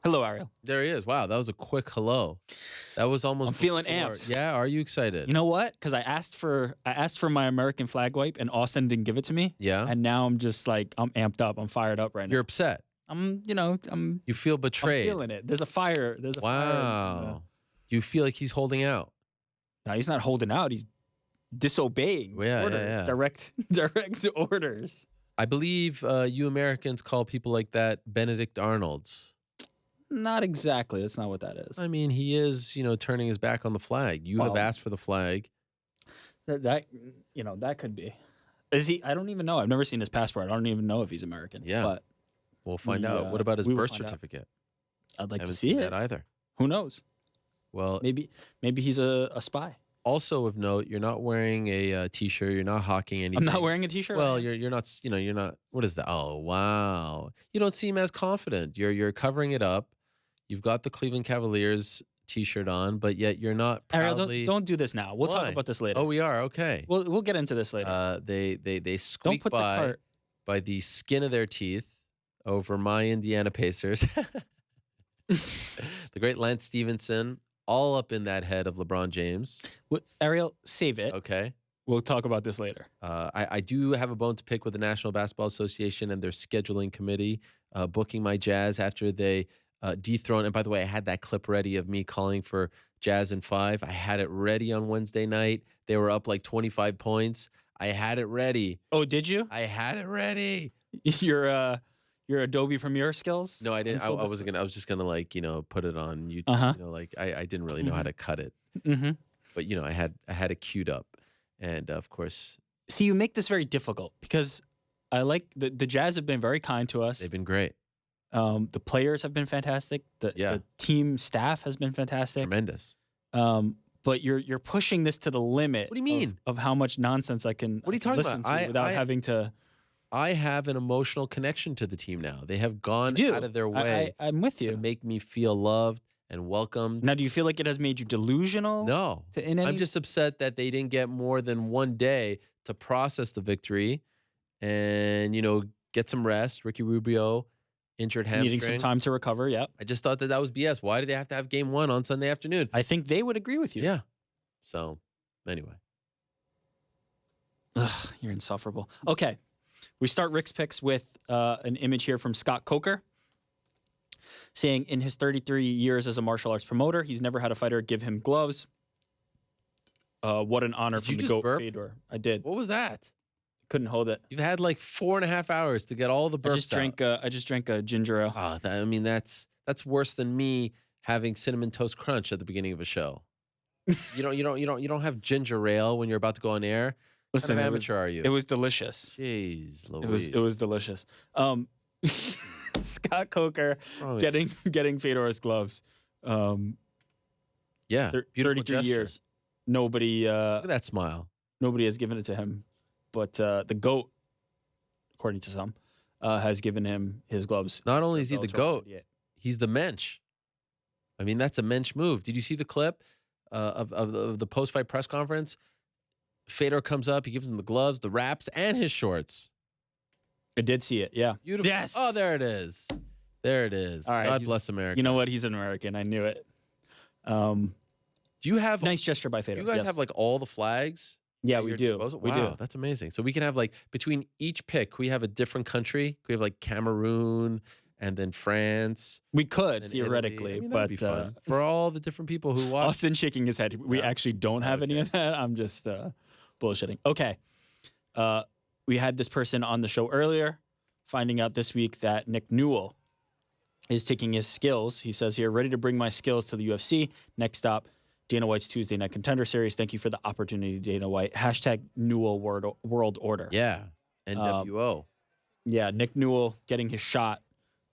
Hello, Ariel. There he is. Wow, that was a quick hello. That was almost. I'm feeling amped. Yeah, are you excited? You know what? Because I asked for my American flag wipe, and Austin didn't give it to me. Yeah. And now I'm just like, I'm amped up. I'm fired up right now. You're upset. You feel betrayed. I'm feeling it. There's a fire. Wow. Do you feel like he's holding out? No, he's not holding out. He's disobeying orders. Direct orders. I believe you Americans call people like that Benedict Arnolds. Not exactly. That's not what that is. I mean, he is, turning his back on the flag. You have asked for the flag. That could be. Is he? I don't even know. I've never seen his passport. I don't even know if he's American. Yeah. But we'll find out. What about his birth certificate? I'd like to see it. That either. Who knows? Well, maybe he's a spy. Also of note, you're not wearing a T-shirt. You're not hawking anything. I'm not wearing a T-shirt. Well, you're not. You're not. What is that? Oh, wow. You don't seem as confident. You're covering it up. You've got the Cleveland Cavaliers T-shirt on, but yet you're not proudly. Ariel, don't do this now. We'll talk about this later. Oh, we are? Okay. We'll get into this later. They squeak by the skin of their teeth over my Indiana Pacers. The great Lance Stevenson, all up in that head of LeBron James. Ariel, save it. Okay. We'll talk about this later. I do have a bone to pick with the National Basketball Association and their scheduling committee booking my Jazz after they dethrone. And by the way, I had that clip ready of me calling for Jazz in 5. I had it ready on Wednesday night. They were up like 25 points. I had it ready. Oh, did you? I had it ready. Your Adobe Premiere skills? No, I didn't. I wasn't gonna. I was just gonna put it on YouTube. I didn't really know how to cut it. Mm-hmm. But I had it queued up, and of course. See, you make this very difficult because I like the Jazz have been very kind to us. They've been great. The players have been fantastic. The team staff has been fantastic. Tremendous. But you're pushing this to the limit. What do you mean? Of how much nonsense I can listen to without having to. I have an emotional connection to the team now. They have gone out of their way. I'm with you. To make me feel loved and welcomed. Now, do you feel like it has made you delusional? No. I'm just upset that they didn't get more than one day to process the victory and, get some rest. Ricky Rubio, injured hamstring. Needing some time to recover, yeah. I just thought that was BS. Why did they have to have game 1 on Sunday afternoon? I think they would agree with you. Yeah. So, anyway. Ugh, you're insufferable. Okay. We start Rick's picks with an image here from Scott Coker saying in his 33 years as a martial arts promoter, he's never had a fighter give him gloves. What an honor from the GOAT Fedor. I did. What was that? Couldn't hold it. You've had like 4.5 hours to get all the burps I just drank a ginger ale. Oh, that's worse than me having cinnamon toast crunch at the beginning of a show. You don't have ginger ale when you're about to go on air. Listen, what kind of amateur are you? It was delicious. Jeez, Louise. It was delicious. Scott Coker getting Fedor's gloves. Yeah, 33 gesture. years. Nobody. Look at that smile. Nobody has given it to him, but the GOAT, according to some, has given him his gloves. Not only is he the GOAT, he's the mensch. I mean, that's a mensch move. Did you see the clip of the post-fight press conference? Fedor comes up, he gives him the gloves, the wraps, and his shorts. I did see it, yeah. Beautiful. Yes. Oh, there it is. There it is. All right, God bless America. You know what? He's an American. I knew it. Do you have nice gesture by Fedor? Do you guys have like all the flags? Yeah, we do. We do. That's amazing. So we can have like between each pick, we have a different country. We have like Cameroon and then France. We could theoretically, but be fun for all the different people who watch. Austin shaking his head. We actually don't have any of that. I'm just bullshitting. Okay. We had this person on the show earlier, finding out this week that Nick Newell is taking his skills. He says here, ready to bring my skills to the UFC. Next stop, Dana White's Tuesday Night Contender Series. Thank you for the opportunity, Dana White. # Newell World Order. Yeah. NWO. Yeah, Nick Newell getting his shot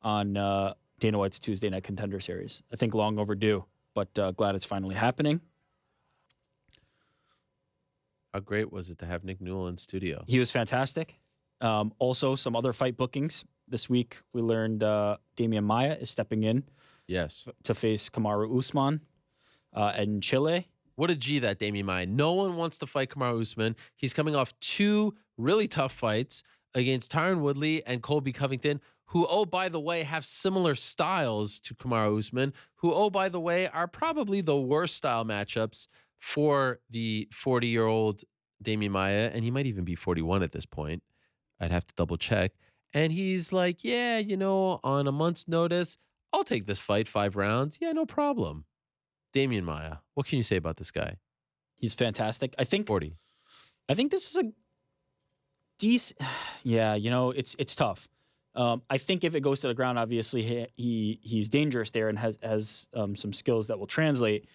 on Dana White's Tuesday Night Contender Series. I think long overdue, but glad it's finally happening. How great was it to have Nick Newell in studio? He was fantastic. Also, some other fight bookings. This week, we learned Damian Maia is stepping in. Yes. To face Kamaru Usman in Chile. What a G that Damian Maia. No one wants to fight Kamaru Usman. He's coming off 2 really tough fights against Tyron Woodley and Colby Covington, who, oh, by the way, have similar styles to Kamaru Usman, who, oh, by the way, are probably the worst style matchups for the 40-year-old Damian Maia, and he might even be 41 at this point. I'd have to double check. And he's like, yeah, on a month's notice, I'll take this fight 5 rounds. Yeah, no problem. Damian Maia, what can you say about this guy? He's fantastic. I think 40. this is a decent. Yeah, it's tough. I think if it goes to the ground, obviously he's dangerous there and has some skills that will translate.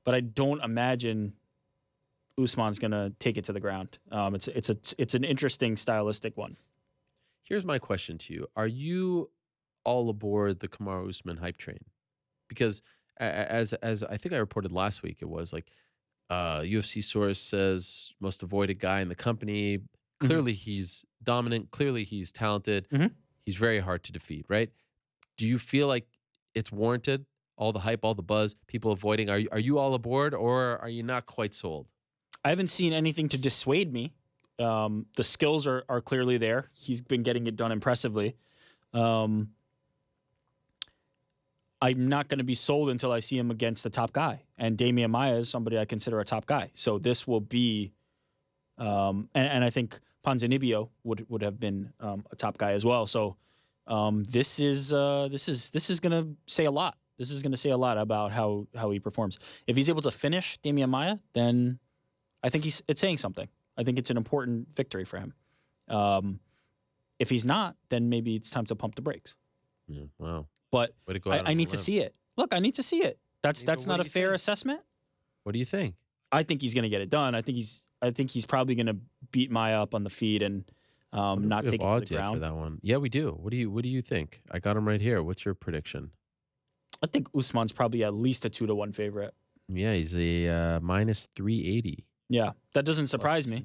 But I don't imagine Usman's gonna take it to the ground. It's an interesting stylistic one. Here's my question to you: are you all aboard the Kamaru Usman hype train? Because as I think I reported last week, it was like UFC source says most avoided guy in the company. Clearly he's dominant. Clearly he's talented. He's very hard to defeat, right? Do you feel like it's warranted? All the hype, all the buzz, people avoiding. Are you all aboard, or are you not quite sold? I haven't seen anything to dissuade me. The skills are clearly there. He's been getting it done impressively. I'm not going to be sold until I see him against the top guy. And Damian Maia is somebody I consider a top guy. So this will be, and I think Ponzinibbio would have been a top guy as well. So this is going to say a lot. This is going to say a lot about how he performs. If he's able to finish Damian Maia, then I think it's saying something. I think it's an important victory for him. If he's not, then maybe it's time to pump the brakes. Yeah, wow. But I need to see it. Look, I need to see it. That's not a fair assessment. What do you think? I think he's going to get it done. I think he's probably going to beat Maia up on the feet and not take it to the ground. For that one. Yeah, we do. What do you think? I got him right here. What's your prediction? I think Usman's probably at least a 2-1 favorite. Yeah, he's a minus 380. Yeah, that doesn't surprise me.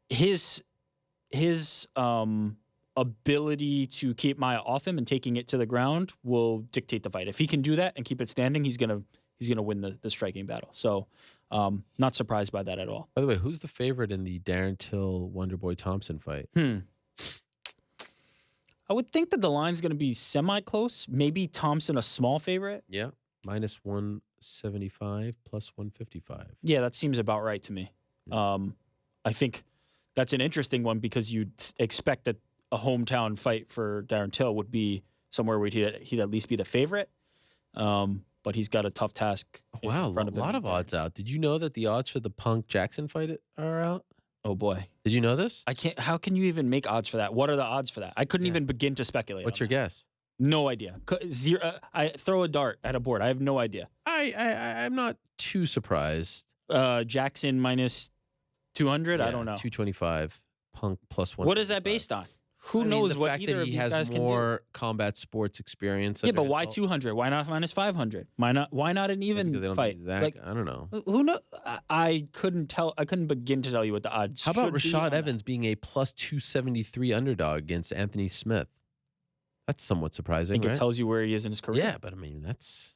His ability to keep Maia off him and taking it to the ground will dictate the fight. If he can do that and keep it standing, he's gonna win the striking battle. So, not surprised by that at all. By the way, who's the favorite in the Darren Till Wonderboy Thompson fight? I would think that the line's going to be semi-close. Maybe Thompson a small favorite. Yeah, minus 175 plus 155. Yeah, that seems about right to me. I think that's an interesting one because you'd expect that a hometown fight for Darren Till would be somewhere where he'd at least be the favorite. But he's got a tough task. Wow, a lot of odds out. Did you know that the odds for the Punk Jackson fight are out? Oh boy. Did you know this? I can't. How can you even make odds for that? What are the odds for that? I couldn't even begin to speculate. What's your guess? No idea. Zero. I throw a dart at a board. I have no idea. I'm not too surprised. Jackson minus 200. I don't know. 225. Punk plus 1. What is that based on? Who knows what either of these guys can do? He has more combat sports experience. Yeah, but why 200? Why not minus 500? Why not an even fight? Like, I don't know. Who knows? I couldn't tell. I couldn't begin to tell you what the odds. How about Rashad Evans being a plus 273 underdog against Anthony Smith? That's somewhat surprising. I think it tells you where he is in his career. Yeah, but I mean that's.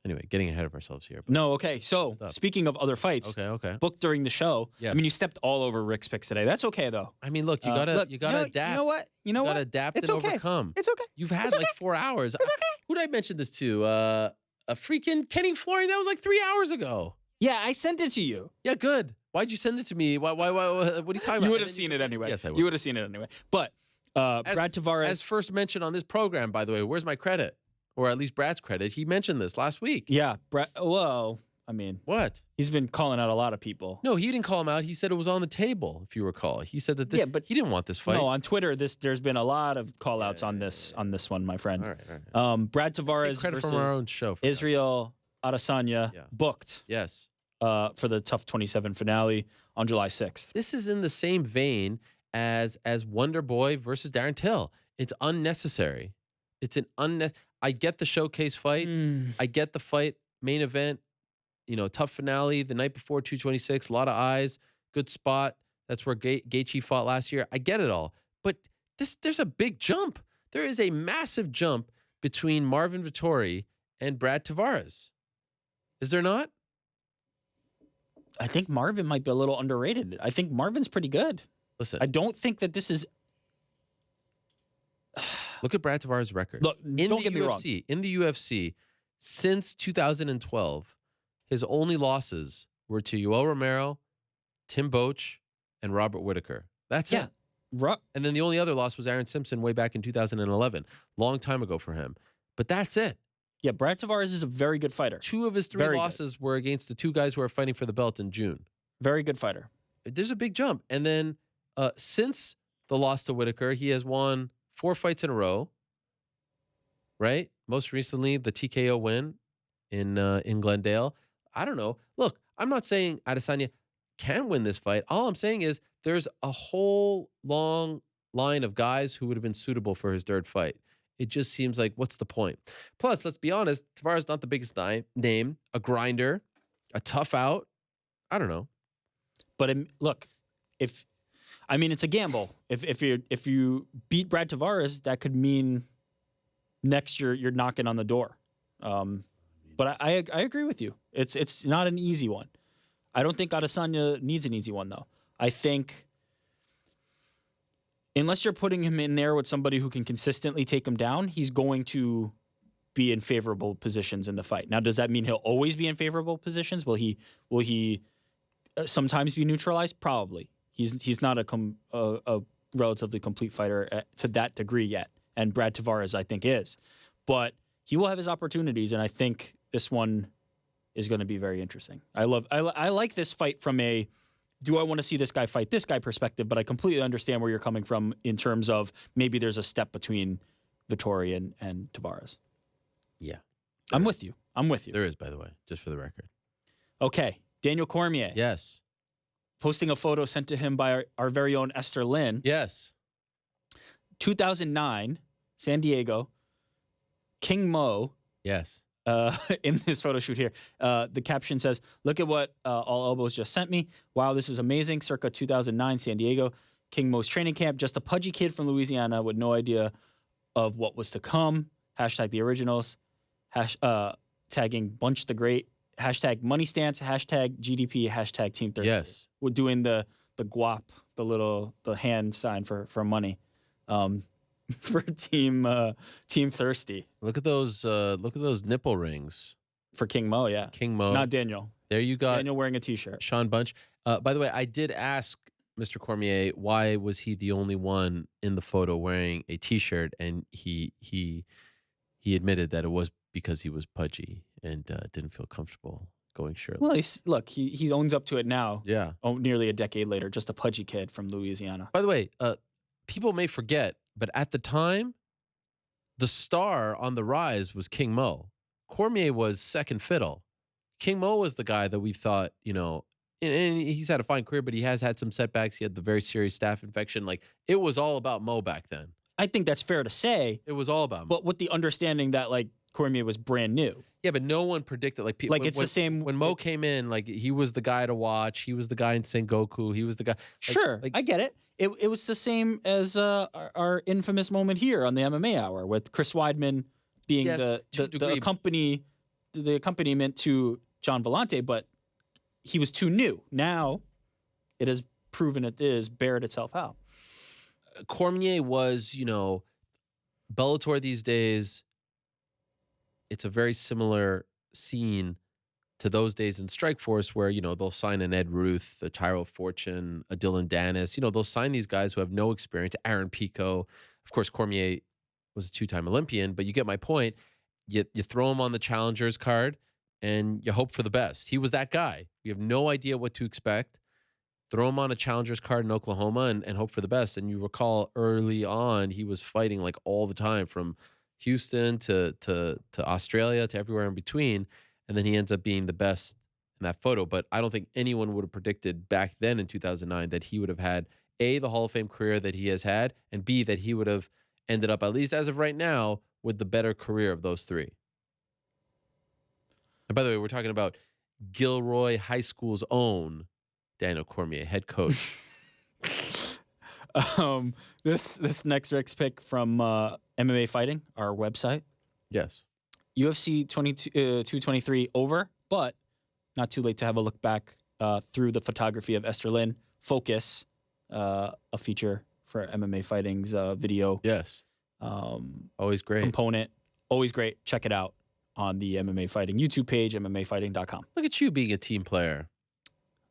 Anyway, getting ahead of ourselves here. No, okay. So, speaking of other fights, booked during the show. Yes. I mean, you stepped all over Rick's picks today. That's okay, though. I mean, look, you gotta adapt. You know what? You gotta adapt and overcome. It's okay. You've had like 4 hours. It's okay. Who did I mention this to? A freaking Kenny Flooring. That was like 3 hours ago. Yeah, I sent it to you. Yeah, good. Why'd you send it to me? Why what are you talking about? You would have seen it anyway. Yes, I would. You would have seen it anyway. But Brad Tavares, as first mentioned on this program, by the way, where's my credit? Or at least Brad's credit. He mentioned this last week. Yeah, Brad. Well, I mean, what? He's been calling out a lot of people. No, he didn't call him out. He said it was on the table. If you recall, he said that. But he didn't want this fight. No, on Twitter, there's been a lot of call outs on this one, my friend. All right. Brad Tavares credit versus from our own show. Israel Adesanya booked. Yes. For the Tough 27 finale on July 6th. This is in the same vein as Wonder Boy versus Darren Till. It's unnecessary. It's an unnecessary. I get the showcase fight. I get the fight main event. Tough finale the night before 226. A lot of eyes. Good spot. That's where Gaethje fought last year. I get it all. But there's a big jump. There is a massive jump between Marvin Vettori and Brad Tavares. Is there not? I think Marvin might be a little underrated. I think Marvin's pretty good. Listen, I don't think that this is. look at Brad Tavares' record. Look, don't get me wrong. In the UFC, since 2012, his only losses were to Yoel Romero, Tim Boetsch, and Robert Whitaker. That's it. And then the only other loss was Aaron Simpson way back in 2011. Long time ago for him. But that's it. Yeah, Brad Tavares is a very good fighter. 2 of his 3 losses were against the 2 guys who are fighting for the belt in June. Very good fighter. There's a big jump. And then since the loss to Whitaker, he has won 4 fights in a row. Right? Most recently, the TKO win in Glendale. I don't know. Look, I'm not saying Adesanya can win this fight. All I'm saying is there's a whole long line of guys who would have been suitable for his 3rd fight. It just seems like, what's the point? Plus, let's be honest, Tavares is not the biggest name, a grinder, a tough out. I don't know. But look, it's a gamble. If you beat Brad Tavares, that could mean next year you're knocking on the door. But I agree with you. It's not an easy one. I don't think Adesanya needs an easy one, though. I think unless you're putting him in there with somebody who can consistently take him down, he's going to be in favorable positions in the fight. Now, does that mean he'll always be in favorable positions? Will he sometimes be neutralized? Probably. He's not a relatively complete fighter to that degree yet, and Brad Tavares, I think, is. But he will have his opportunities, and I think this one is going to be very interesting. I like this fight from a do I want to see this guy fight this guy perspective, but I completely understand where you're coming from in terms of maybe there's a step between Vettori and Tavares. Yeah. I'm with you. There is, by the way, just for the record. Okay. Daniel Cormier. Yes. Posting a photo sent to him by our very own Esther Lynn. Yes. 2009, San Diego, King Mo. Yes. In this photo shoot here, the caption says, "Look at what All Elbows just sent me. Wow, this is amazing. Circa 2009, San Diego, King Mo's training camp. Just a pudgy kid from Louisiana with no idea of what was to come. Hashtag the originals. Tagging Bunch the Great. Hashtag money stance. Hashtag GDP. Hashtag Team 30. Yes. We're doing the guap, the hand sign for money. For Team Thirsty. Look at those nipple rings For King Mo, yeah. King Mo. Not Daniel. There you got Daniel wearing a T-shirt. Sean Bunch. By the way, I did ask Mr. Cormier why was he the only one in the photo wearing a T-shirt, and he admitted that it was because he was pudgy and didn't feel comfortable going shirtless. Well, he owns up to it now. Yeah. Oh, nearly a decade later, just a pudgy kid from Louisiana. By the way, people may forget, but at the time, the star on the rise was King Mo. Cormier was second fiddle. King Mo was the guy that we thought, and he's had a fine career, but he has had some setbacks. He had the very serious staph infection. Like, it was all about Mo back then. I think that's fair to say. It was all about Mo. But with the understanding that, Cormier was brand new. Yeah, but no one predicted. It's the same. When Mo came in, he was the guy to watch. He was the guy in Sengoku. He was the guy. Sure, I get it. It was the same as our infamous moment here on the MMA Hour with Chris Weidman being the accompaniment to John Vellante, but he was too new. Now it has proven bared itself out. Cormier was, Bellator these days. It's a very similar scene to those days in Strikeforce where, they'll sign an Ed Ruth, a Tyrell Fortune, a Dylan Dennis. They'll sign these guys who have no experience. Aaron Pico. Of course, Cormier was a 2-time Olympian, but you get my point. You throw him on the challengers card and you hope for the best. He was that guy. You have no idea what to expect. Throw him on a challengers card in Oklahoma and hope for the best. And you recall early on, he was fighting all the time from Houston to Australia to everywhere in between. And then he ends up being the best in that photo. But I don't think anyone would have predicted back then in 2009 that he would have had, A, the Hall of Fame career that he has had, and B, that he would have ended up, at least as of right now, with the better career of those 3. And by the way, we're talking about Gilroy High School's own Daniel Cormier, head coach. This next Rick's pick from MMA Fighting, our website. Yes. UFC 223 over, but not too late to have a look back through the photography of Esther Lynn. Focus a feature for MMA Fighting's video Yes. Always great. component. Always great. Check it out on the MMA Fighting YouTube page, MMAFighting.com. Look at you being a team player.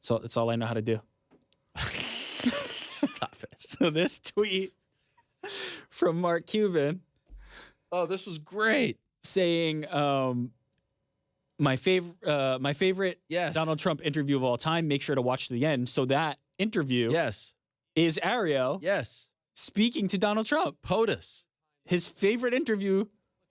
So that's all I know how to do. Stop it. So this tweet from Mark Cuban Oh, this was great. saying my favorite Yes. Donald Trump interview of all time. Make sure to watch to the end. So that interview Yes. is Ariel Yes. speaking to Donald Trump. POTUS. His favorite interview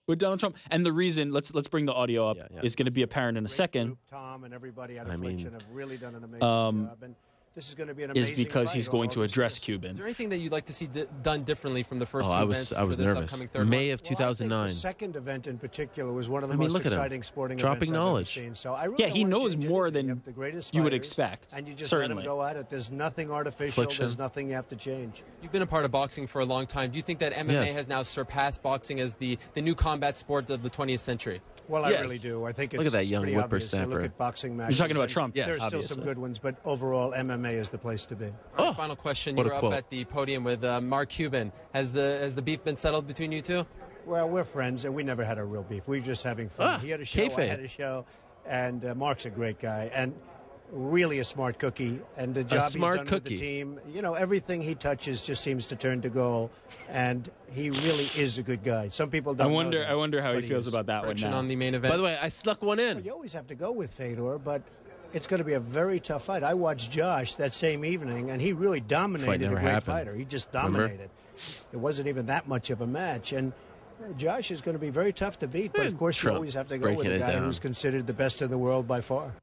with Donald Trump. And the reason, let's bring the audio up, Yeah. is going to be apparent in a second. Group, Tom and everybody at I mean, Affliction have really done an amazing job. And this is going to be an Is amazing because fight, he's going to all this address is. Is Cuban. there anything that you'd like to see done differently from the first Oh, two I events was for this nervous. upcoming third May one? of 2009. The second event in particular was one of the I mean, most look at him. exciting sporting Dropping events knowledge. I've ever seen. So I really Yeah, don't he wanna knows change more anything. than You have the greatest you would fighters, expect. and you just let Certainly. them go at it. There's nothing artificial. Affliction. There's nothing you have to change. You've been a part of boxing for a long time. Do you think that MMA Yes. has now surpassed boxing as the new combat sport of the 20th century? Well, Yes. I really do. I think it's Look at that young pretty obvious. You whippersnapper. look at boxing You're matches. talking about and Trump. Yes, There's still obviously. some good ones, but overall, MMA is the place to be. All Oh, right, final question. what You a were up quote. at the podium with Mark Cuban. Has the beef been settled between you two? Well, we're friends, and we never had a real beef. We were just having fun. Ah, He had a show, I kayfabe. had a show, and Mark's a great guy, and really a smart cookie. And the job smart he's done with cookie. the team, you know, everything he touches just seems to turn to gold, and he really is a good guy. Some people don't know that, I wonder how he but feels is. about that one Prediction now. on the main event. By the way, I snuck one Well, in. you always have to go with Fedor, but it's going to be a very tough fight. I watched Josh that same evening, and he really dominated never a great happened. fighter. He just Remember? dominated. It wasn't even that much of a match, and Josh is going to be very tough to beat. But of course, Trump you always have to go with breaking a it guy down. who's considered the best in the world by far.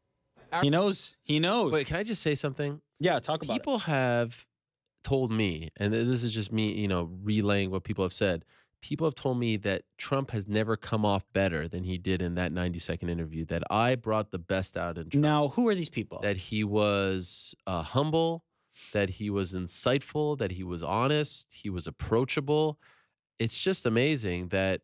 He knows. He knows. Wait, can I just say something? Yeah, talk about People have told me, and this is just me, relaying what people have said. People have told me that Trump has never come off better than he did in that 90-second interview, that I brought the best out in it. Trump. Now, who are these people? That he was humble, that he was insightful, that he was honest, he was approachable. It's just amazing that,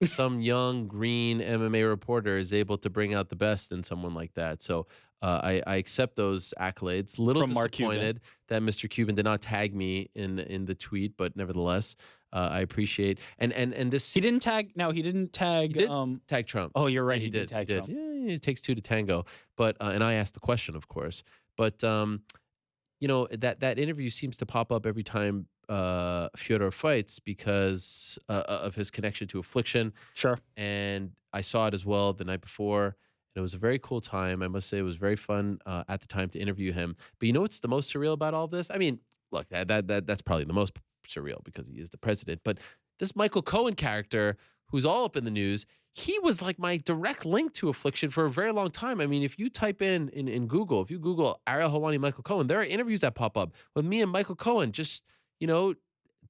some young green MMA reporter is able to bring out the best in someone like that. So I accept those accolades. A little From Mark Cuban. disappointed that Mr. Cuban did not tag me in the tweet, but nevertheless, I appreciate and this He didn't tag. No, he didn't tag. He did tag Trump. Oh, you're right. Yeah, he did tag Trump. Yeah, it takes two to tango. But and I asked the question, of course. But that interview seems to pop up every time Fyodor fights because of his connection to Affliction. Sure. And I saw it as well the night before. And it was a very cool time. I must say it was very fun at the time to interview him. But you know what's the most surreal about all this? I mean, look, that's probably the most surreal because he is the president. But this Michael Cohen character, who's all up in the news, he was like my direct link to Affliction for a very long time. I mean, if you type in Google, if you Google Ariel Helwani, Michael Cohen, there are interviews that pop up with me and Michael Cohen just,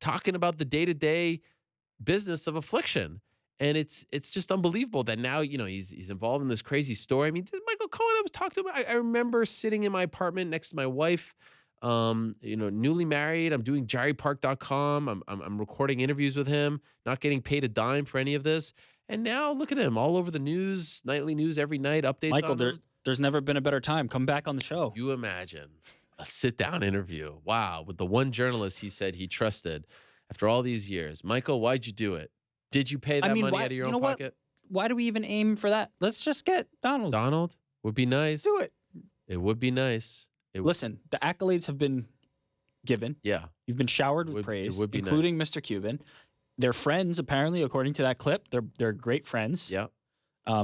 talking about the day-to-day business of Affliction. And it's just unbelievable that now, he's involved in this crazy story. I mean, Michael Cohen, I was talking to him. I remember sitting in my apartment next to my wife, newly married. I'm doing jerrypark.com. I'm recording interviews with him, not getting paid a dime for any of this. And now look at him all over the news, nightly news every night, updates Michael, on him. there's never been a better time. Come back on the show. You imagine a sit-down interview. Wow, with the one journalist he said he trusted after all these years. Michael, why'd you do it? Did you pay that money why- out of your you own know what? pocket? Why do we even aim for that? Let's just get Donald. Donald would be nice. Do it. It would be nice. Listen, the accolades have been given. Yeah. You've been showered with It praise, would be including Mr. Cuban. They're friends, apparently, according to that clip. They're great friends. Yeah.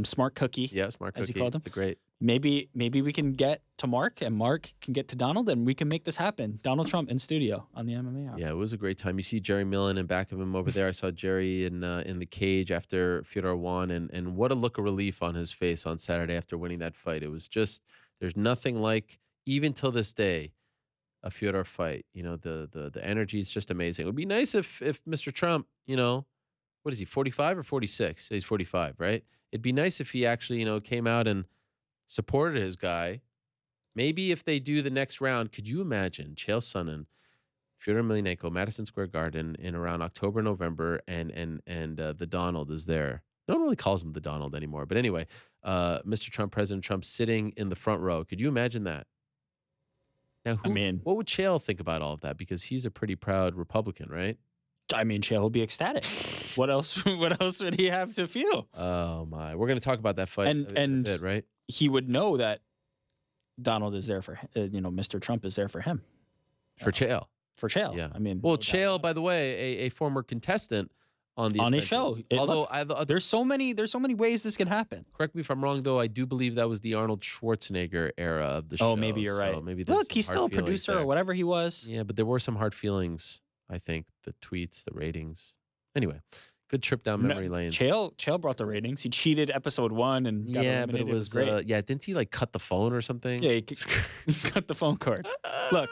Smart cookie. Yeah. Smart cookie. As he called him. It's a great. Maybe we can get to Mark, and Mark can get to Donald, and we can make this happen. Donald Trump in studio on the MMA Hour. Yeah, it was a great time. You see Jerry Millen in back of him over there. I saw Jerry in the cage after Fyodor won, and what a look of relief on his face on Saturday after winning that fight. It was just there's nothing like, even till this day, a Fyodor fight. The energy is just amazing. It would be nice if Mr. Trump, what is he, 45 or 46? He's 45, right? It'd be nice if he actually, came out and supported his guy. Maybe if they do the next round, could you imagine Chael Sonnen, Fyodor Emelianenko, Madison Square Garden in around October, November, and the Donald is there. No one really calls him the Donald anymore. But anyway, Mr. Trump, President Trump, sitting in the front row. Could you imagine that? Now, what would Chael think about all of that? Because he's a pretty proud Republican, right? I mean, Chael will be ecstatic. What else? What else would he have to feel? Oh my! We're going to talk about that fight in a bit, right? He would know that Donald is there for him. Mr. Trump is there for him. For Chael. For Chael. Yeah. I mean, well, Chael, by the way, a former contestant on his show. There's so many ways this can happen. Correct me if I'm wrong, though. I do believe that was the Arnold Schwarzenegger era of the show. Oh, maybe you're right. Maybe look, he's still a producer or whatever he was. Yeah, but there were some hard feelings. I think the tweets, the ratings. Anyway, good trip down memory lane. Chael brought the ratings. He cheated episode 1 and got eliminated. But it was great. Didn't he like cut the phone or something? Yeah, he cut the phone cord. Look.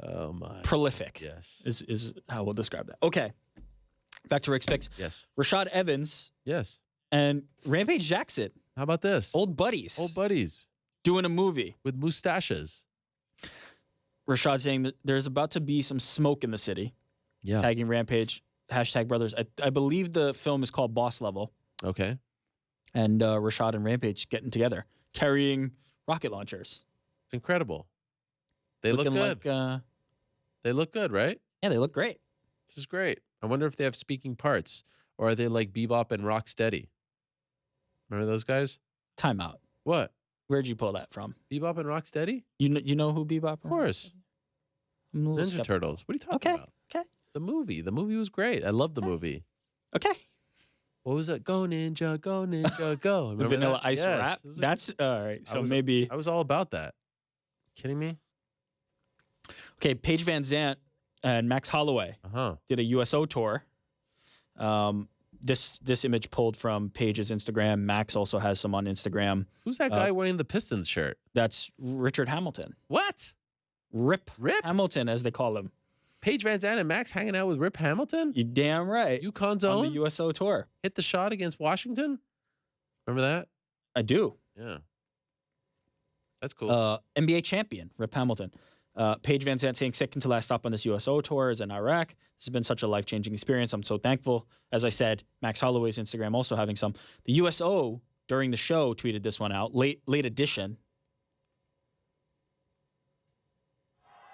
Oh my. Prolific. Yes. Is how we'll describe that. Okay. Back to Rick's picks. Yes. Rashad Evans. Yes. And Rampage Jackson. How about this? Old buddies. Doing a movie. With mustaches. Rashad saying that there's about to be some smoke in the city. Yeah. Tagging Rampage. #brothers. I believe the film is called Boss Level. Okay. And Rashad and Rampage getting together. Carrying rocket launchers. Incredible. They look good. They look good, right? Yeah, they look great. This is great. I wonder if they have speaking parts. Or are they like Bebop and Rocksteady? Remember those guys? Time out. What? Where'd you pull that from? Bebop and Rocksteady? You know who Bebop? Of course. Ninja Turtles. What are you talking about? Okay. The movie. The movie was great. I love the movie. Okay. What was that? Go Ninja, go Ninja, go. The Vanilla Ice rap. That's all right. So maybe I was all about that. Kidding me? Okay, Paige Van Zandt and Max Holloway did a USO tour. This image pulled from Paige's Instagram. Max also has some on Instagram. Who's that guy wearing the Pistons shirt? That's Richard Hamilton. What? Rip Hamilton, as they call him. Paige Van Zandt and Max hanging out with Rip Hamilton? You damn right. UConn's own? On the USO tour. Hit the shot against Washington? Remember that? I do. Yeah. That's cool. NBA champion, Rip Hamilton. Paige Van Zandt saying second to last stop on this USO tour is in Iraq. This has been such a life-changing experience. I'm so thankful. As I said, Max Holloway's Instagram also having some. The USO during the show tweeted this one out. Late edition.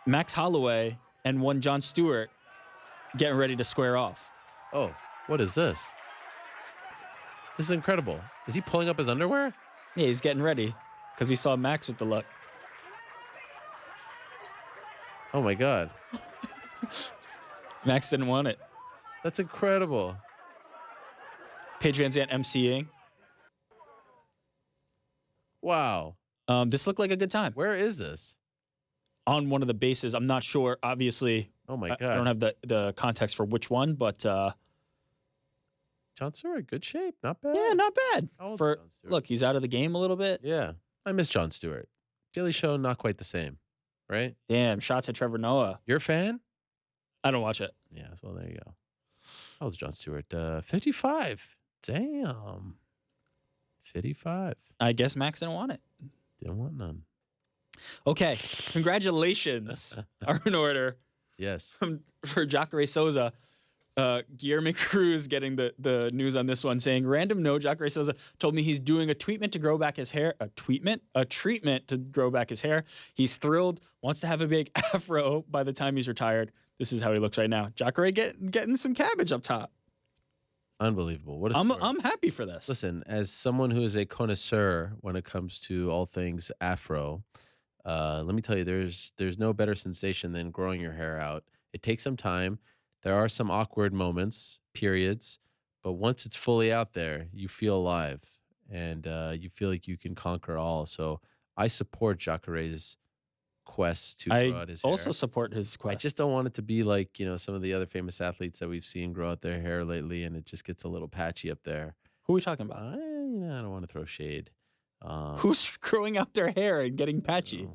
Max Holloway and one Jon Stewart getting ready to square off. Oh, what is this? This is incredible. Is he pulling up his underwear? Yeah, he's getting ready because he saw Max with the look. Oh my God. Max didn't want it. That's incredible. Paige Van Zandt emceeing. Wow. This looked like a good time. Where is this? On one of the bases. I'm not sure. Obviously. Oh my God. I don't have the context for which one, but Jon Stewart, good shape. Not bad. Yeah, not bad. For look, he's out of the game a little bit. Yeah. I miss Jon Stewart. Daily Show, not quite the same. Right? Damn, shots at Trevor Noah. You're a fan? I don't watch it. Yeah, well, there you go. How was Jon Stewart? 55. Damn. 55. I guess Max didn't want it. Didn't want none. Okay, congratulations are in order. Yes. For Jacare Souza. Guillermo Cruz getting the news on this one saying, random note, Jacare Souza told me he's doing a treatment to grow back his hair. A treatment to grow back his hair. He's thrilled, wants to have a big afro by the time he's retired. This is how he looks right now. Jacare getting some cabbage up top. Unbelievable. What a story. I'm happy for this. Listen, as someone who is a connoisseur when it comes to all things afro, let me tell you, there's no better sensation than growing your hair out. It takes some time. There are some awkward moments, periods, but once it's fully out there, you feel alive and you feel like you can conquer all. So I support Jacare's quest to grow out his hair. I also support his quest. I just don't want it to be like, some of the other famous athletes that we've seen grow out their hair lately and it just gets a little patchy up there. Who are we talking about? I don't want to throw shade. Who's growing out their hair and getting patchy?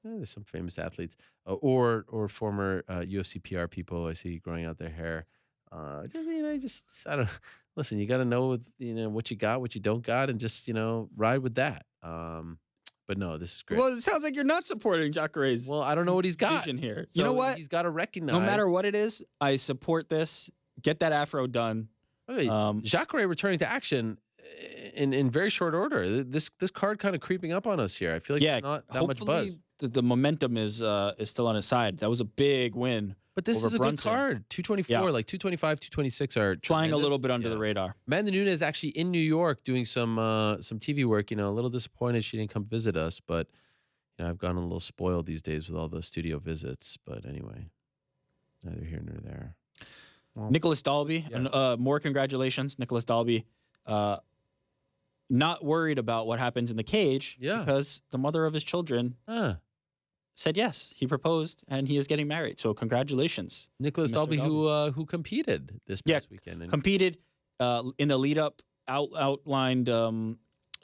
There's some famous athletes or former UFC PR people I see growing out their hair. I don't listen. You got to know what you got, what you don't got, and just ride with that. But no, this is great. Well, it sounds like you're not supporting Jacare's. Well, I don't know what he's got vision here. So you know what? He's got to recognize. No matter what it is, I support this. Get that afro done. Jacare returning to action. in very short order. This card kind of creeping up on us here. I feel like Yeah, there's not that much buzz. hopefully the momentum is still on his side. That was a big win. But this over is a Brunson. good card. 224, Yeah. like 225, 226 are Flying a tremendous. little bit under Yeah. the radar. Amanda Nunes is actually in New York doing some TV work. You know, a little disappointed she didn't come visit us, but you know, I've gotten a little spoiled these days with all those studio visits. But anyway, neither here nor there. Well, Nicholas Dalby, Yes. more congratulations, Nicholas Dalby. Not worried about what happens in the cage Yeah. because the mother of his children huh. said yes. He proposed and he is getting married. So congratulations. Nicholas Mr. Dalby, who competed this past weekend. And Competed in the lead up, outlined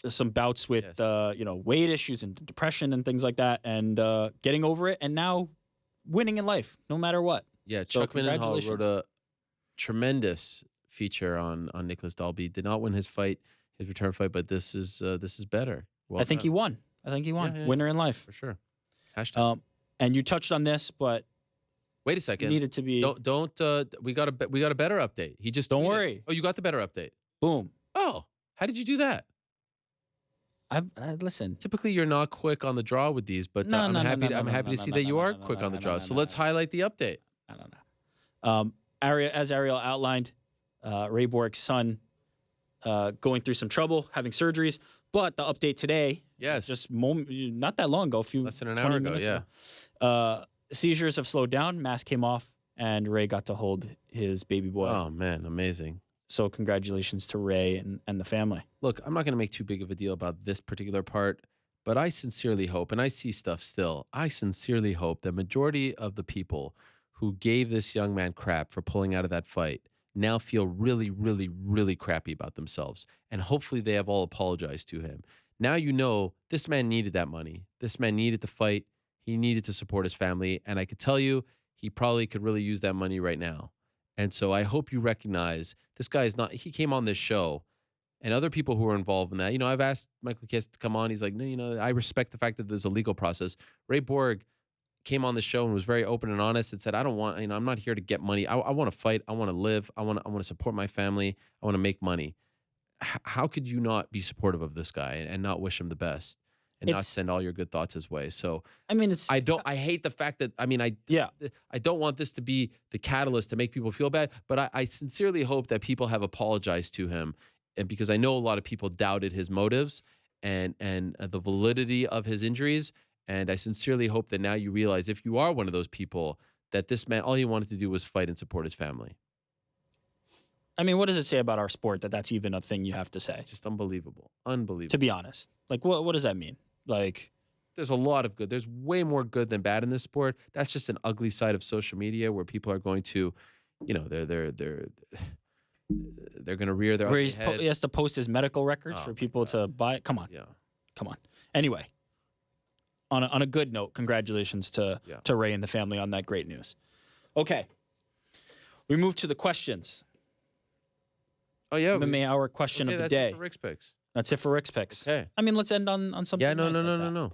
some bouts with Yes. weight issues and depression and things like that, and getting over it, and now winning in life no matter what. yeah, So Chuck Mindenhall congratulations. wrote a tremendous feature on Nicholas Dalby. Did not win his return fight, but this is better. Well I think done. he won. Yeah. Winner in life. For sure. Hashtag. And you touched on this, but Wait a it second. needed to be Don't we got a better update. He just Don't tweeted. worry. Oh, you got the better update. boom. Oh, how did you do that? I listen. Typically, you're not quick on the draw with these, but I'm happy to see that you are quick on the draw. So let's highlight the update. I don't know. As Ariel outlined, Ray Borg's son going through some trouble, having surgeries. But the update today, Yes. just not that long ago, Less than an 20 hour ago, minutes yeah. Seizures have slowed down. Mask came off, and Ray got to hold his baby boy. Oh man, amazing. So congratulations to Ray and the family. Look, I'm not going to make too big of a deal about this particular part, but I sincerely hope, and I see stuff still, I sincerely hope the majority of the people who gave this young man crap for pulling out of that fight now feel really, really, really crappy about themselves. And hopefully they have all apologized to him. Now you know this man needed that money. This man needed to fight. He needed to support his family. And I could tell you, he probably could really use that money right now. And so I hope you recognize this guy is not, he came on this show and other people who were involved in that. You know, I've asked Michael Kiss to come on. He's like, no, I respect the fact that there's a legal process. Ray Borg came on the show and was very open and honest and said, I don't want, I'm not here to get money. I want to fight. I want to live. I want to support my family. I want to make money. How could you not be supportive of this guy and not wish him the best and not send all your good thoughts his way? So, I mean, I hate the fact that, I don't want this to be the catalyst to make people feel bad, but I sincerely hope that people have apologized to him. And because I know a lot of people doubted his motives and the validity of his injuries. And I sincerely hope that now you realize, if you are one of those people, that this man, all he wanted to do was fight and support his family. I mean, what does it say about our sport that that's even a thing you have to say? Just unbelievable. Unbelievable. To be honest, like, what does that mean? Like, there's a lot of good. There's way more good than bad in this sport. That's just an ugly side of social media where people are going to, they're going to rear their where ugly head. he has to post his medical records Oh for my people God. to buy it. Come on. Yeah. Come on. Anyway, on a good note, congratulations to Ray and the family on that great news. Okay. We move to the questions. Oh, yeah. MMA Hour question of the that's day. it for Rick's picks. That's it for Rick's picks. Okay. I mean, let's end on something. Yeah, nice like that. no.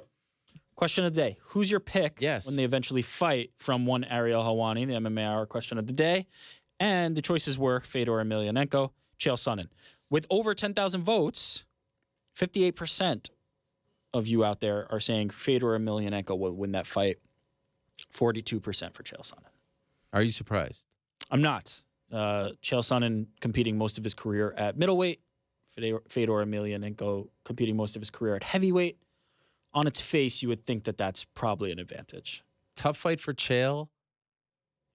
Question of the day. Who's your pick Yes. when they eventually fight from one Ariel Helwani, the MMA Hour question of the day? And the choices were Fedor Emelianenko, Chael Sonnen. With over 10,000 votes, 58% of you out there are saying Fedor Emelianenko will win that fight. 42% for Chael Sonnen. Are you surprised? I'm not. Chael Sonnen competing most of his career at middleweight. Fedor Emelianenko competing most of his career at heavyweight. On its face, you would think that that's probably an advantage. Tough fight for Chael.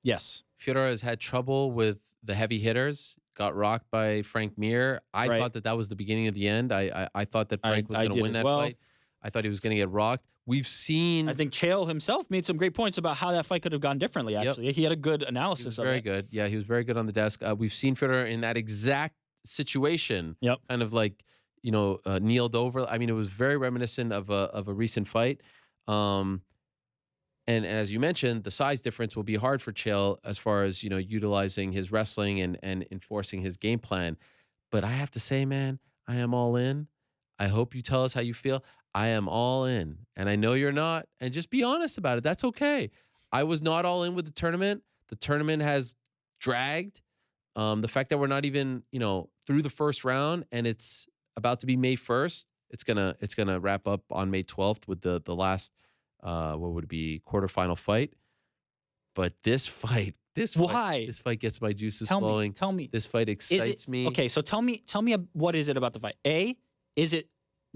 Yes. Fedor has had trouble with the heavy hitters. Got rocked by Frank Mir. I Right. thought that was the beginning of the end. I thought that Frank was I going to did win as that well. fight. I thought he was going to get rocked. We've seen. I think Chael himself made some great points about how that fight could have gone differently, actually. He had a good he analysis was of very it. good. Yeah, he was very good on the desk. We've seen Fedor in that exact situation. Yep. Kind of like, kneeled over. I mean, it was very reminiscent of a recent fight. And as you mentioned, the size difference will be hard for Chael as far as, utilizing his wrestling and enforcing his game plan. But I have to say, man, I am all in. I hope you tell us how you feel. I am all in. And I know you're not. And just be honest about it. That's okay. I was not all in with the tournament. The tournament has dragged. The fact that we're not even, through the first round and it's about to be May 1st. It's gonna wrap up on May 12th with the last what would it be, quarterfinal fight. But this fight gets my juices flowing. Tell me. This fight excites me. Okay, so tell me what is it about the fight? A, is it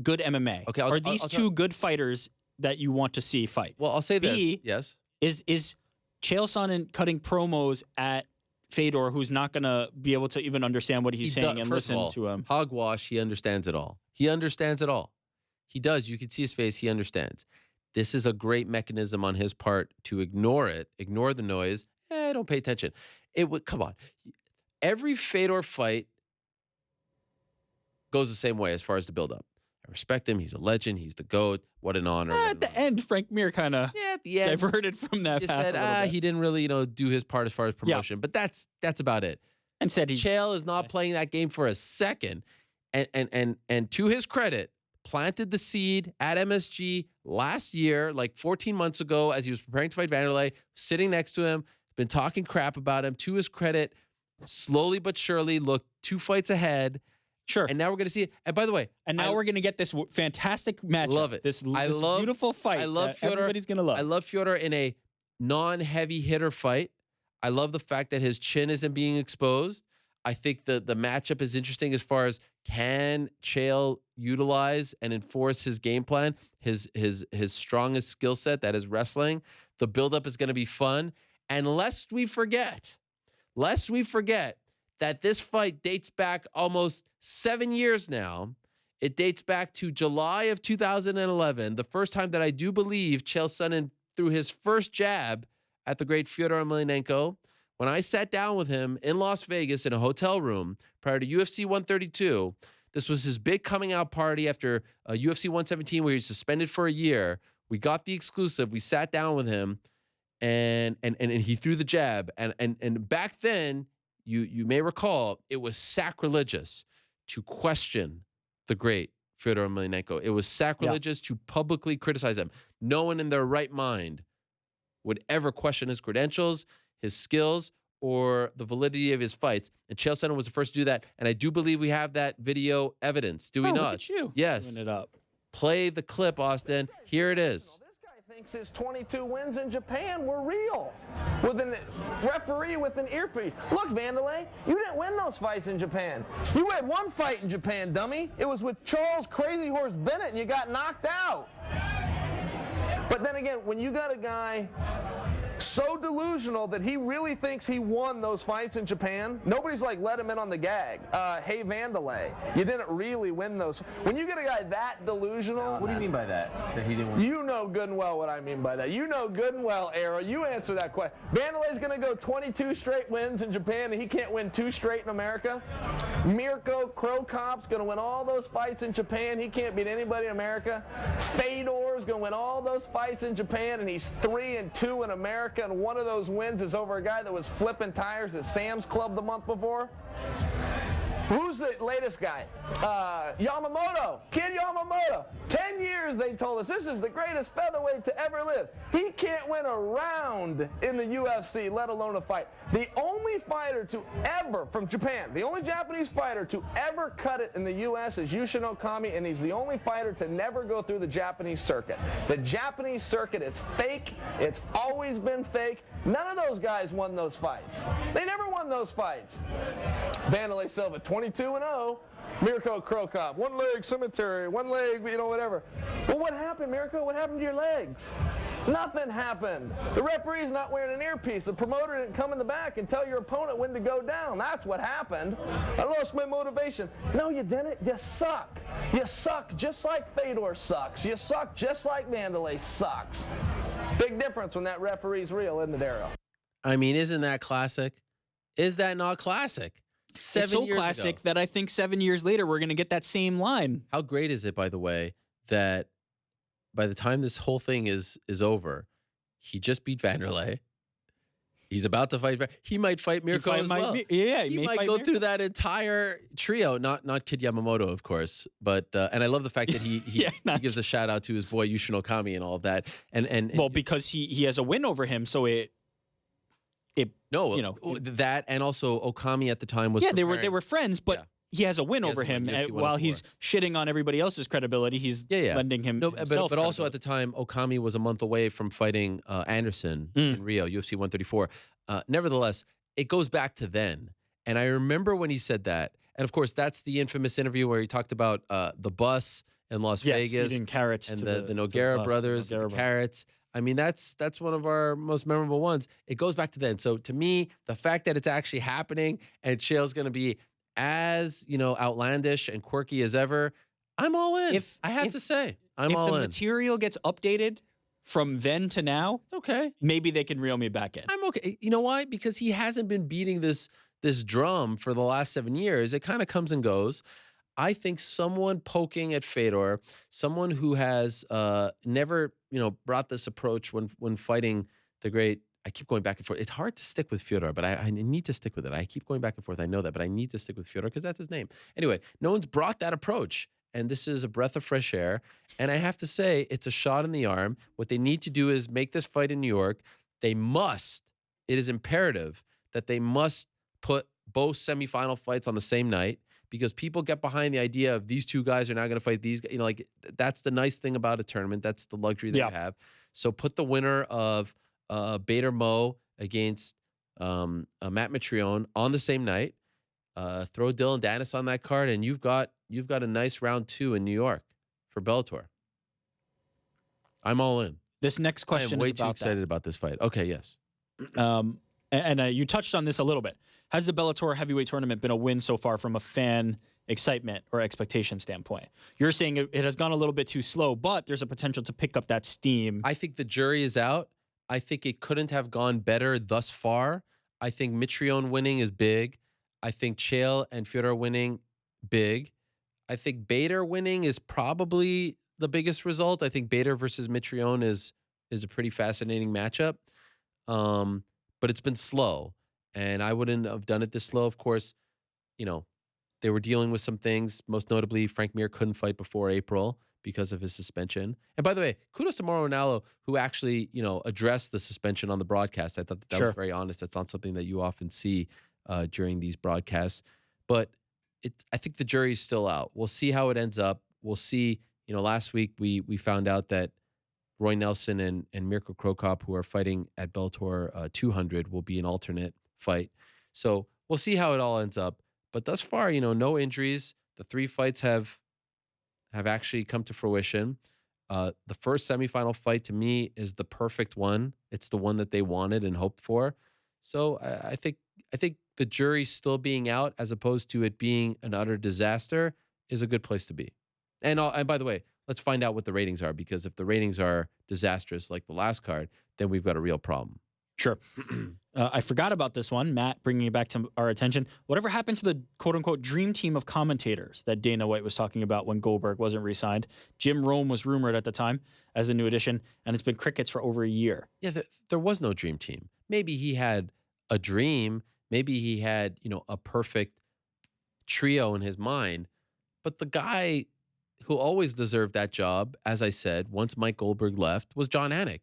good MMA? Okay, are these two good fighters that you want to see fight? Well, I'll say B, this. Yes. Is Chael Sonnen cutting promos at Fedor, who's not going to be able to even understand what he's saying and listen to him? Hogwash, he understands it all. He understands it all. He does. You can see his face. He understands. This is a great mechanism on his part to ignore it, ignore the noise. Don't pay attention. Come on. Every Fedor fight goes the same way as far as the buildup. I respect him. He's a legend. He's the GOAT. What an honor. At the end, Frank Mir kind of diverted from that just path. Said, he didn't really, do his part as far as promotion. But that's about it. And said Chael is not playing that game for a second. And to his credit, planted the seed at MSG last year, like 14 months ago, as he was preparing to fight Vanderlei, sitting next to him, been talking crap about him. To his credit, slowly but surely looked 2 fights ahead. Sure. And now we're going to see it. And by the way, we're going to get this fantastic matchup. Love it. This beautiful fight. I love Fedor. Everybody's going to love. I love Fedor in a non-heavy hitter fight. I love the fact that his chin isn't being exposed. I think the matchup is interesting as far as, can Chael utilize and enforce his game plan, his strongest skill set, that is wrestling. The buildup is going to be fun. And lest we forget that this fight dates back almost 7 years now. It dates back to July of 2011, the first time that I do believe Chael Sonnen threw his first jab at the great Fyodor Emelianenko. When I sat down with him in Las Vegas in a hotel room prior to UFC 132, this was his big coming out party after UFC 117, where he was suspended for a year. We got the exclusive. We sat down with him, and he threw the jab. And back then, you may recall, it was sacrilegious to question the great Fyodor Emelianenko. It was sacrilegious to publicly criticize him. No one in their right mind would ever question his credentials, his skills, or the validity of his fights. And Chael Sonnen was the first to do that. And I do believe we have that video evidence. Do we not? Look at you. Yes. Doing it up. Play the clip, Austin. Here it is. Thinks his 22 wins in Japan were real, with a referee with an earpiece. Look, Vanderlei, you didn't win those fights in Japan. You had one fight in Japan, dummy. It was with Charles Crazy Horse Bennett, and you got knocked out. But then again, when you got a guy so delusional that he really thinks he won those fights in Japan, nobody's like let him in on the gag. Hey, Vanderlei, you didn't really win those. When you get a guy that delusional. What do you mean by that? That he didn't win? You know good and well what I mean by that. You know good and well, Ariel. You answer that question. Vanderlei's going to go 22 straight wins in Japan, and he can't win 2 straight in America. Mirko Cro Cop's going to win all those fights in Japan. He can't beat anybody in America. Fedor's going to win all those fights in Japan, and he's 3-2 in America. And one of those wins is over a guy that was flipping tires at Sam's Club the month before. Who's the latest guy? Yamamoto. Kid Yamamoto. 10 years they told us this is the greatest featherweight to ever live. He can't win a round in the UFC, let alone a fight. The only fighter to ever, from Japan, the only Japanese fighter to ever cut it in the U.S. is Yushin Okami, and he's the only fighter to never go through the Japanese circuit. The Japanese circuit is fake. It's always been fake. None of those guys won those fights. They never won those fights. Vanderlei Silva, 22-0. Mirko Cro Cop, 1 leg cemetery, 1 leg, whatever. Well, what happened, Mirko? What happened to your legs? Nothing happened. The referee's not wearing an earpiece. The promoter didn't come in the back and tell your opponent when to go down. That's what happened. I lost my motivation. No, you didn't. You suck. You suck just like Fedor sucks. You suck just like Vanderlei sucks. Big difference when that referee's real, isn't it, Ariel? I mean, isn't that classic? Is that not classic? 7 it's so years classic ago. that I think 7 years later we're going to get that same line. How great is it, by the way, that by the time this whole thing is over, he just beat Vanderlei. He's about to fight. He might fight Mirko as well. He might go through that entire trio. Not Kid Yamamoto, of course, but and I love the fact that he gives a shout out to his boy Yushin Okami and all of that. And well, because he has a win over him, so that and also Okami at the time was they were friends, but he has a win He over has a win, him UFC while he's 104. shitting on everybody else's credibility. He's lending him No, himself but also at credibility. the time, Okami was a month away from fighting Anderson in Rio, UFC 134. Nevertheless, it goes back to then. And I remember when he said that. And of course, that's the infamous interview where he talked about the bus in Las Vegas feeding carrots and to the Nogueira brothers, the carrots. I mean, that's one of our most memorable ones. It goes back to then. So to me, the fact that it's actually happening and Chael's going to be as, outlandish and quirky as ever, I'm all in. I have to say, I'm all in. If the material gets updated from then to now, it's okay. Maybe they can reel me back in. I'm okay. You know why? Because he hasn't been beating this drum for the last 7 years. It kind of comes and goes. I think someone poking at Fedor, someone who has never, brought this approach when fighting the great. I keep going back and forth. It's hard to stick with Fyodor, but I need to stick with it. I keep going back and forth. I know that, but I need to stick with Fyodor because that's his name. Anyway, no one's brought that approach, and this is a breath of fresh air. And I have to say, it's a shot in the arm. What they need to do is make this fight in New York. It is imperative that they must put both semifinal fights on the same night, because people get behind the idea of these two guys are not going to fight these guys. That's the nice thing about a tournament. That's the luxury that you have. So put the winner of Bader Mo against Matt Mitrione on the same night. Throw Dylan Dennis on that card, and you've got a nice round 2 in New York for Bellator. I'm all in. This next question I am way is too about excited about this fight. Okay, yes. And you touched on this a little bit. Has the Bellator heavyweight tournament been a win so far from a fan excitement or expectation standpoint? You're saying it has gone a little bit too slow, but there's a potential to pick up that steam. I think the jury is out. I think it couldn't have gone better thus far. I think Mitrione winning is big. I think Chael and Fyodor winning, big. I think Bader winning is probably the biggest result. I think Bader versus Mitrione is a pretty fascinating matchup. But it's been slow, and I wouldn't have done it this slow. Of course, they were dealing with some things. Most notably, Frank Mir couldn't fight before April because of his suspension. And by the way, kudos to Mauro Ranallo, who actually, addressed the suspension on the broadcast. I thought that was very honest. That's not something that you often see during these broadcasts. But I think the jury's still out. We'll see how it ends up. We'll see. Last week we found out that Roy Nelson and Mirko Krokop, who are fighting at Bellator 200, will be an alternate fight. So we'll see how it all ends up. But thus far, no injuries. The 3 fights have actually come to fruition. The first semifinal fight to me is the perfect one. It's the one that they wanted and hoped for. So I think the jury still being out, as opposed to it being an utter disaster, is a good place to be. And by the way, let's find out what the ratings are, because if the ratings are disastrous like the last card, then we've got a real problem. Sure. I forgot about this one, Matt, bringing it back to our attention. Whatever happened to the quote-unquote dream team of commentators that Dana White was talking about when Goldberg wasn't re-signed? Jim Rome was rumored at the time as the new addition, and it's been crickets for over a year. Yeah, there was no dream team. Maybe he had a dream. Maybe he had, a perfect trio in his mind. But the guy who always deserved that job, as I said, once Mike Goldberg left, was John Anik.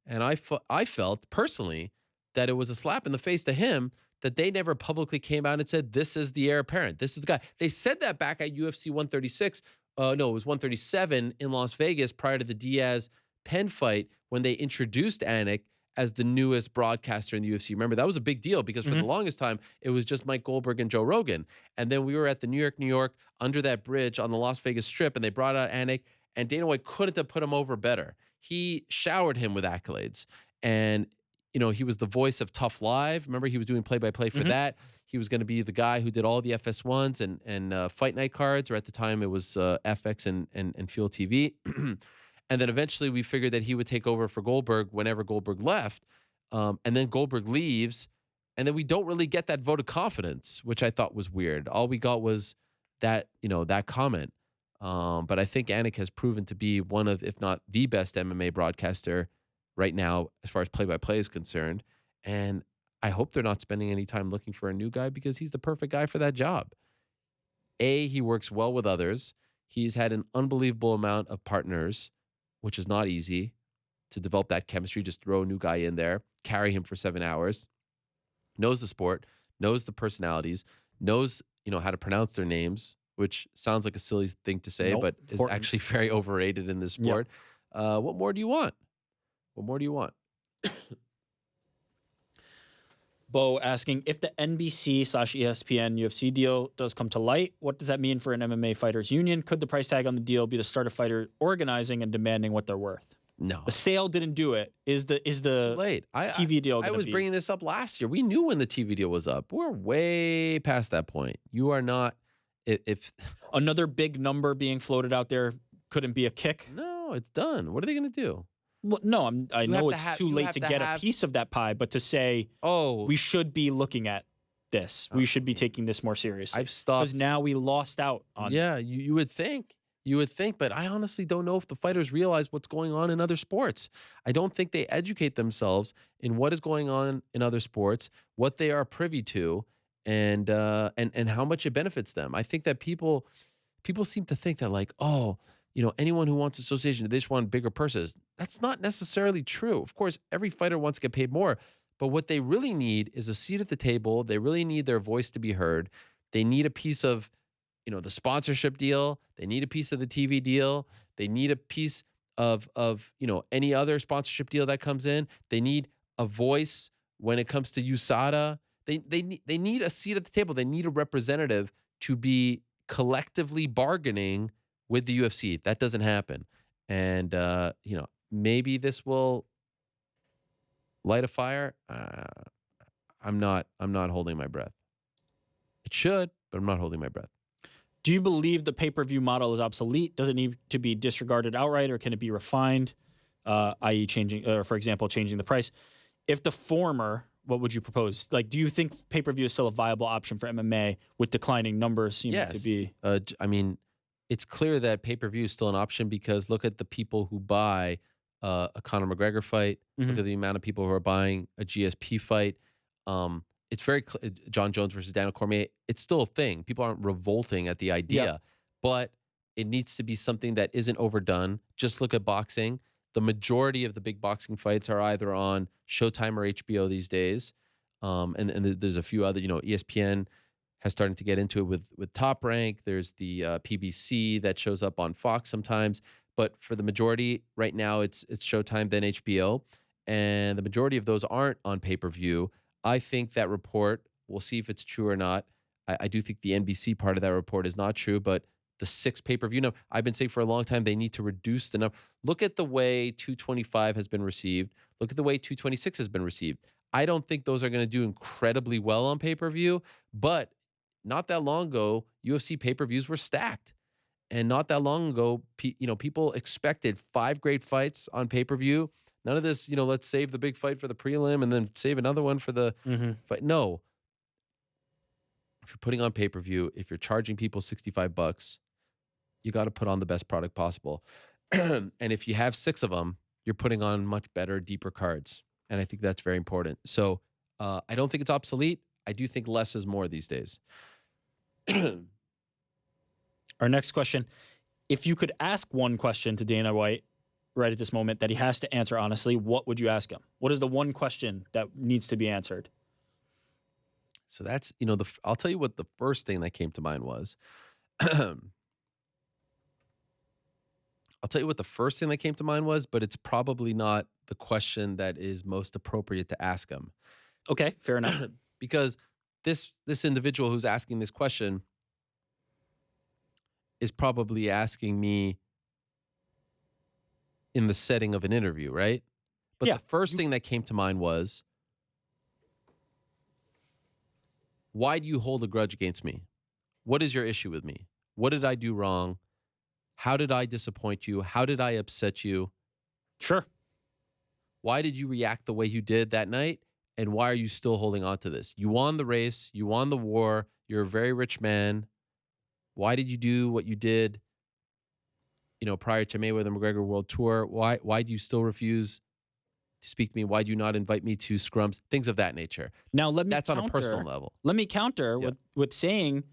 And I felt personally that it was a slap in the face to him that they never publicly came out and said, this is the heir apparent. This is the guy. They said that back at UFC 136. No, it was 137 in Las Vegas prior to the Diaz-Penn fight, when they introduced Anik as the newest broadcaster in the UFC. Remember, that was a big deal, because for the longest time, it was just Mike Goldberg and Joe Rogan. And then we were at the New York, under that bridge on the Las Vegas Strip, and they brought out Anik, and Dana White couldn't have put him over better. He showered him with accolades. And, he was the voice of Tough Live. Remember, he was doing play-by-play for that. He was going to be the guy who did all the FS1s and Fight Night cards, or at the time it was FX and Fuel TV. And then eventually we figured that he would take over for Goldberg whenever Goldberg left. And then Goldberg leaves. And then we don't really get that vote of confidence, which I thought was weird. All we got was that, that comment. But I think Anik has proven to be one of, if not the best MMA broadcaster right now, as far as play-by-play is concerned. And I hope they're not spending any time looking for a new guy, because he's the perfect guy for that job. He works well with others. He's had an unbelievable amount of partners, which is not easy to develop that chemistry. Just throw a new guy in there, carry him for 7 hours, knows the sport, knows the personalities, knows, how to pronounce their names, which sounds like a silly thing to say, Nope, but is important. actually very overrated in this sport. What more do you want? What more do you want? Bo asking, if the NBC/ESPN UFC deal does come to light, what does that mean for an MMA fighters union? Could the price tag on the deal be the start of fighter organizing and demanding what they're worth? No. The sale didn't do it. Is the It's too late. TV deal I gonna was be? bringing this up last year. We knew when the TV deal was up. We're way past that point. You are not. If Another big number being floated out there couldn't be a kick? no, it's done. What are they going to do? Well, no, I You know have to it's have- too you late have to to get a have- piece of that pie, but to say Oh, we should be looking at this, we should be taking this more seriously. I've stopped. Because now we lost out on it. Yeah, you would think. You would think, but I honestly don't know if the fighters realize what's going on in other sports. I don't think they educate themselves in what is going on in other sports, what they are privy to, and how much it benefits them. I think that people seem to think that like, oh, anyone who wants association, they just want bigger purses. That's not necessarily true. Of course, every fighter wants to get paid more, but what they really need is a seat at the table. They really need their voice to be heard. They need a piece of the sponsorship deal. They need a piece of the TV deal. They need a piece of any other sponsorship deal that comes in. They need a voice when it comes to USADA. They need a seat at the table. They need a representative to be collectively bargaining with the UFC. That doesn't happen. And maybe this will light a fire. I'm not holding my breath. It should, but I'm not holding my breath. Do you believe the pay-per-view model is obsolete? Does it need to be disregarded outright, or can it be refined, i.e. changing, or for example, changing the price? If the former, what would you propose? Like, do you think pay-per-view is still a viable option for MMA with declining numbers seem Yes. to be? I mean, it's clear that pay-per-view is still an option because look at the people who buy a Conor McGregor fight. Look at the amount of people who are buying a GSP fight. It's very John Jones versus Daniel Cormier. It's still a thing. People aren't revolting at the idea, but it needs to be something that isn't overdone. Just look at boxing. The majority of the big boxing fights are either on Showtime or HBO these days, and there's a few other. ESPN has started to get into it with Top Rank. There's the PBC that shows up on Fox sometimes, but for the majority right now, it's Showtime then HBO, and the majority of those aren't on pay-per-view. I think that report, we'll see if it's true or not. I do think the NBC part of that report is not true, but the 6 pay-per-view number, I've been saying for a long time, they need to reduce the number. Look at the way 225 has been received. Look at the way 226 has been received. I don't think those are going to do incredibly well on pay-per-view, but not that long ago, UFC pay-per-views were stacked. And not that long ago, people expected 5 great fights on pay-per-view. None of this, let's save the big fight for the prelim and then save another one for the fight. No. If you're putting on pay-per-view, if you're charging people $65, you got to put on the best product possible. And if you have 6 of them, you're putting on much better, deeper cards. And I think that's very important. So I don't think it's obsolete. I do think less is more these days. Our next question. If you could ask one question to Dana White right at this moment that he has to answer honestly, what would you ask him? What is the one question that needs to be answered? So that's, I'll tell you what the first thing that came to mind was. I'll tell you what the first thing that came to mind was, but it's probably not the question that is most appropriate to ask him. Okay, fair enough. Because this individual who's asking this question is probably asking me in the setting of an interview, right? But Yeah. the first thing that came to mind was, why do you hold a grudge against me? What is your issue with me? What did I do wrong? How did I disappoint you? How did I upset you? Sure. Why did you react the way you did that night? And why are you still holding on to this? You won the race. You won the war. You're a very rich man. Why did you do what you did, prior to Mayweather McGregor World Tour? Why do you still refuse to speak to me? Why do you not invite me to scrums? Things of that nature. Now let me That's on a counter- personal level. Let me counter Yeah. with saying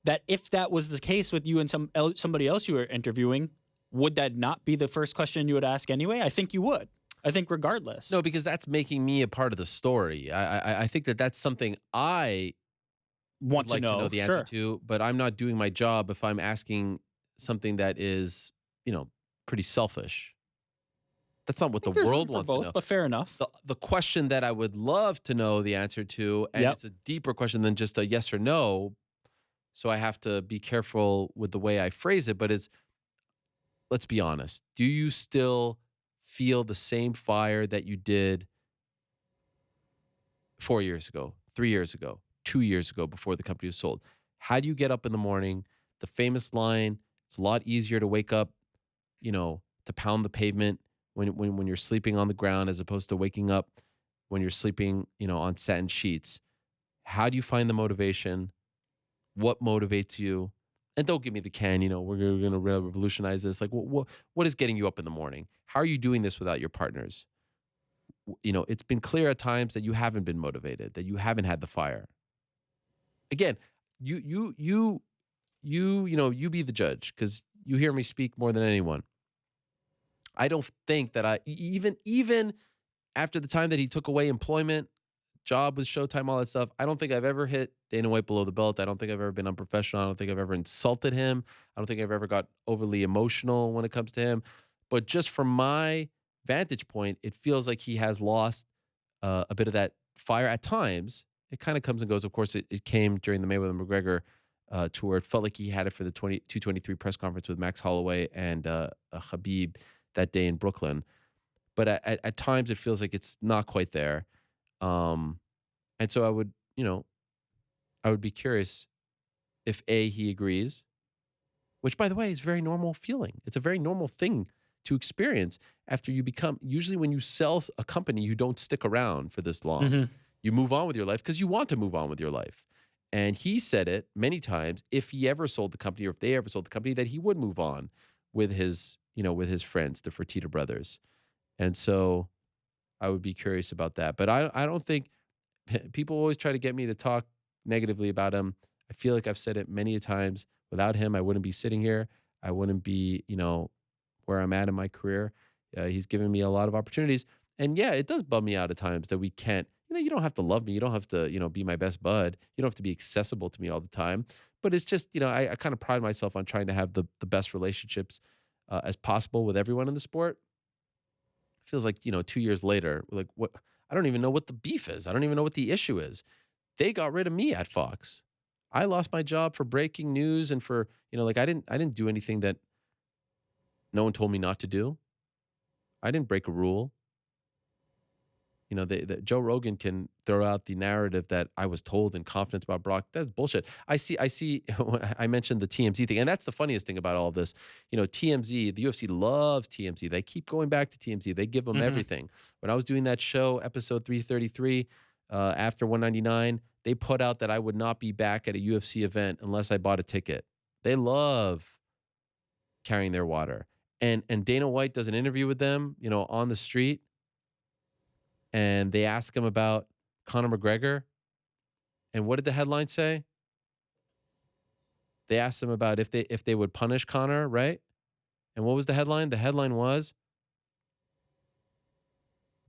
that if that was the case with you and somebody else you were interviewing, would that not be the first question you would ask anyway? I think you would. I think regardless. No, because that's making me a part of the story. I think that that's something I want would like to know the answer Sure. to, but I'm not doing my job if I'm asking something that is, pretty selfish. That's not I what the think there's room world for wants to both, know. but fair enough. The question that I would love to know the answer to, and Yep. it's a deeper question than just a yes or no, so I have to be careful with the way I phrase it, but let's be honest. Do you still feel the same fire that you did 4 years ago, 3 years ago, 2 years ago before the company was sold? How do you get up in the morning? The famous line, it's a lot easier to wake up, to pound the pavement when you're sleeping on the ground as opposed to waking up when you're sleeping, on satin sheets. How do you find the motivation? What motivates you? And don't give me the we're going to revolutionize this. Like, what is getting you up in the morning? How are you doing this without your partners? It's been clear at times that you haven't been motivated, that you haven't had the fire. Again, you be the judge, because you hear me speak more than anyone. I don't think that even after the time that he took away employment, job with Showtime, all that stuff, I don't think I've ever hit Dana White below the belt. I don't think I've ever been unprofessional. I don't think I've ever insulted him. I don't think I've ever got overly emotional when it comes to him. But just from my vantage point, it feels like he has lost a bit of that fire at times. It kind of comes and goes. Of course, it came during the Mayweather-McGregor tour. It felt like he had it for the 223 press conference with Max Holloway and Khabib that day in Brooklyn. But at times, it feels like it's not quite there. And so I would be curious if he agrees, which, by the way, is a very normal feeling. It's a very normal thing to experience after you usually when you sell a company, you don't stick around for this long. Mm-hmm. You move on with your life because you want to move on with your life. And he said it many times, if he ever sold the company or if they ever sold the company, that he would move on with his friends, the Fertitta brothers. And so I would be curious about that. But I don't think people always try to get me to talk negatively about him. I feel like I've said it many times. Without him, I wouldn't be sitting here. I wouldn't be, where I'm at in my career. He's given me a lot of opportunities. And yeah, it does bum me out at times that we can't, you don't have to love me. You don't have to, be my best bud. You don't have to be accessible to me all the time. But it's just, I kind of pride myself on trying to have the best relationships as possible with everyone in the sport. Feels like, 2 years later, like what? I don't even know what the beef is. I don't even know what the issue is. They got rid of me at Fox. I lost my job for breaking news and for, I didn't do anything that no one told me not to do. I didn't break a rule. Joe Rogan can throw out the narrative that I was told in confidence about Brock. That's bullshit. I see. I mentioned the TMZ thing, and that's the funniest thing about all of this. TMZ, the UFC loves TMZ. They keep going back to TMZ. They give them everything. When I was doing that show, episode 333, after 199, they put out that I would not be back at a UFC event unless I bought a ticket. They love carrying their water. And Dana White does an interview with them, on the street. And they ask him about Conor McGregor. And what did the headline say? They asked him about if they would punish Conor, right? And what was the headline? The headline was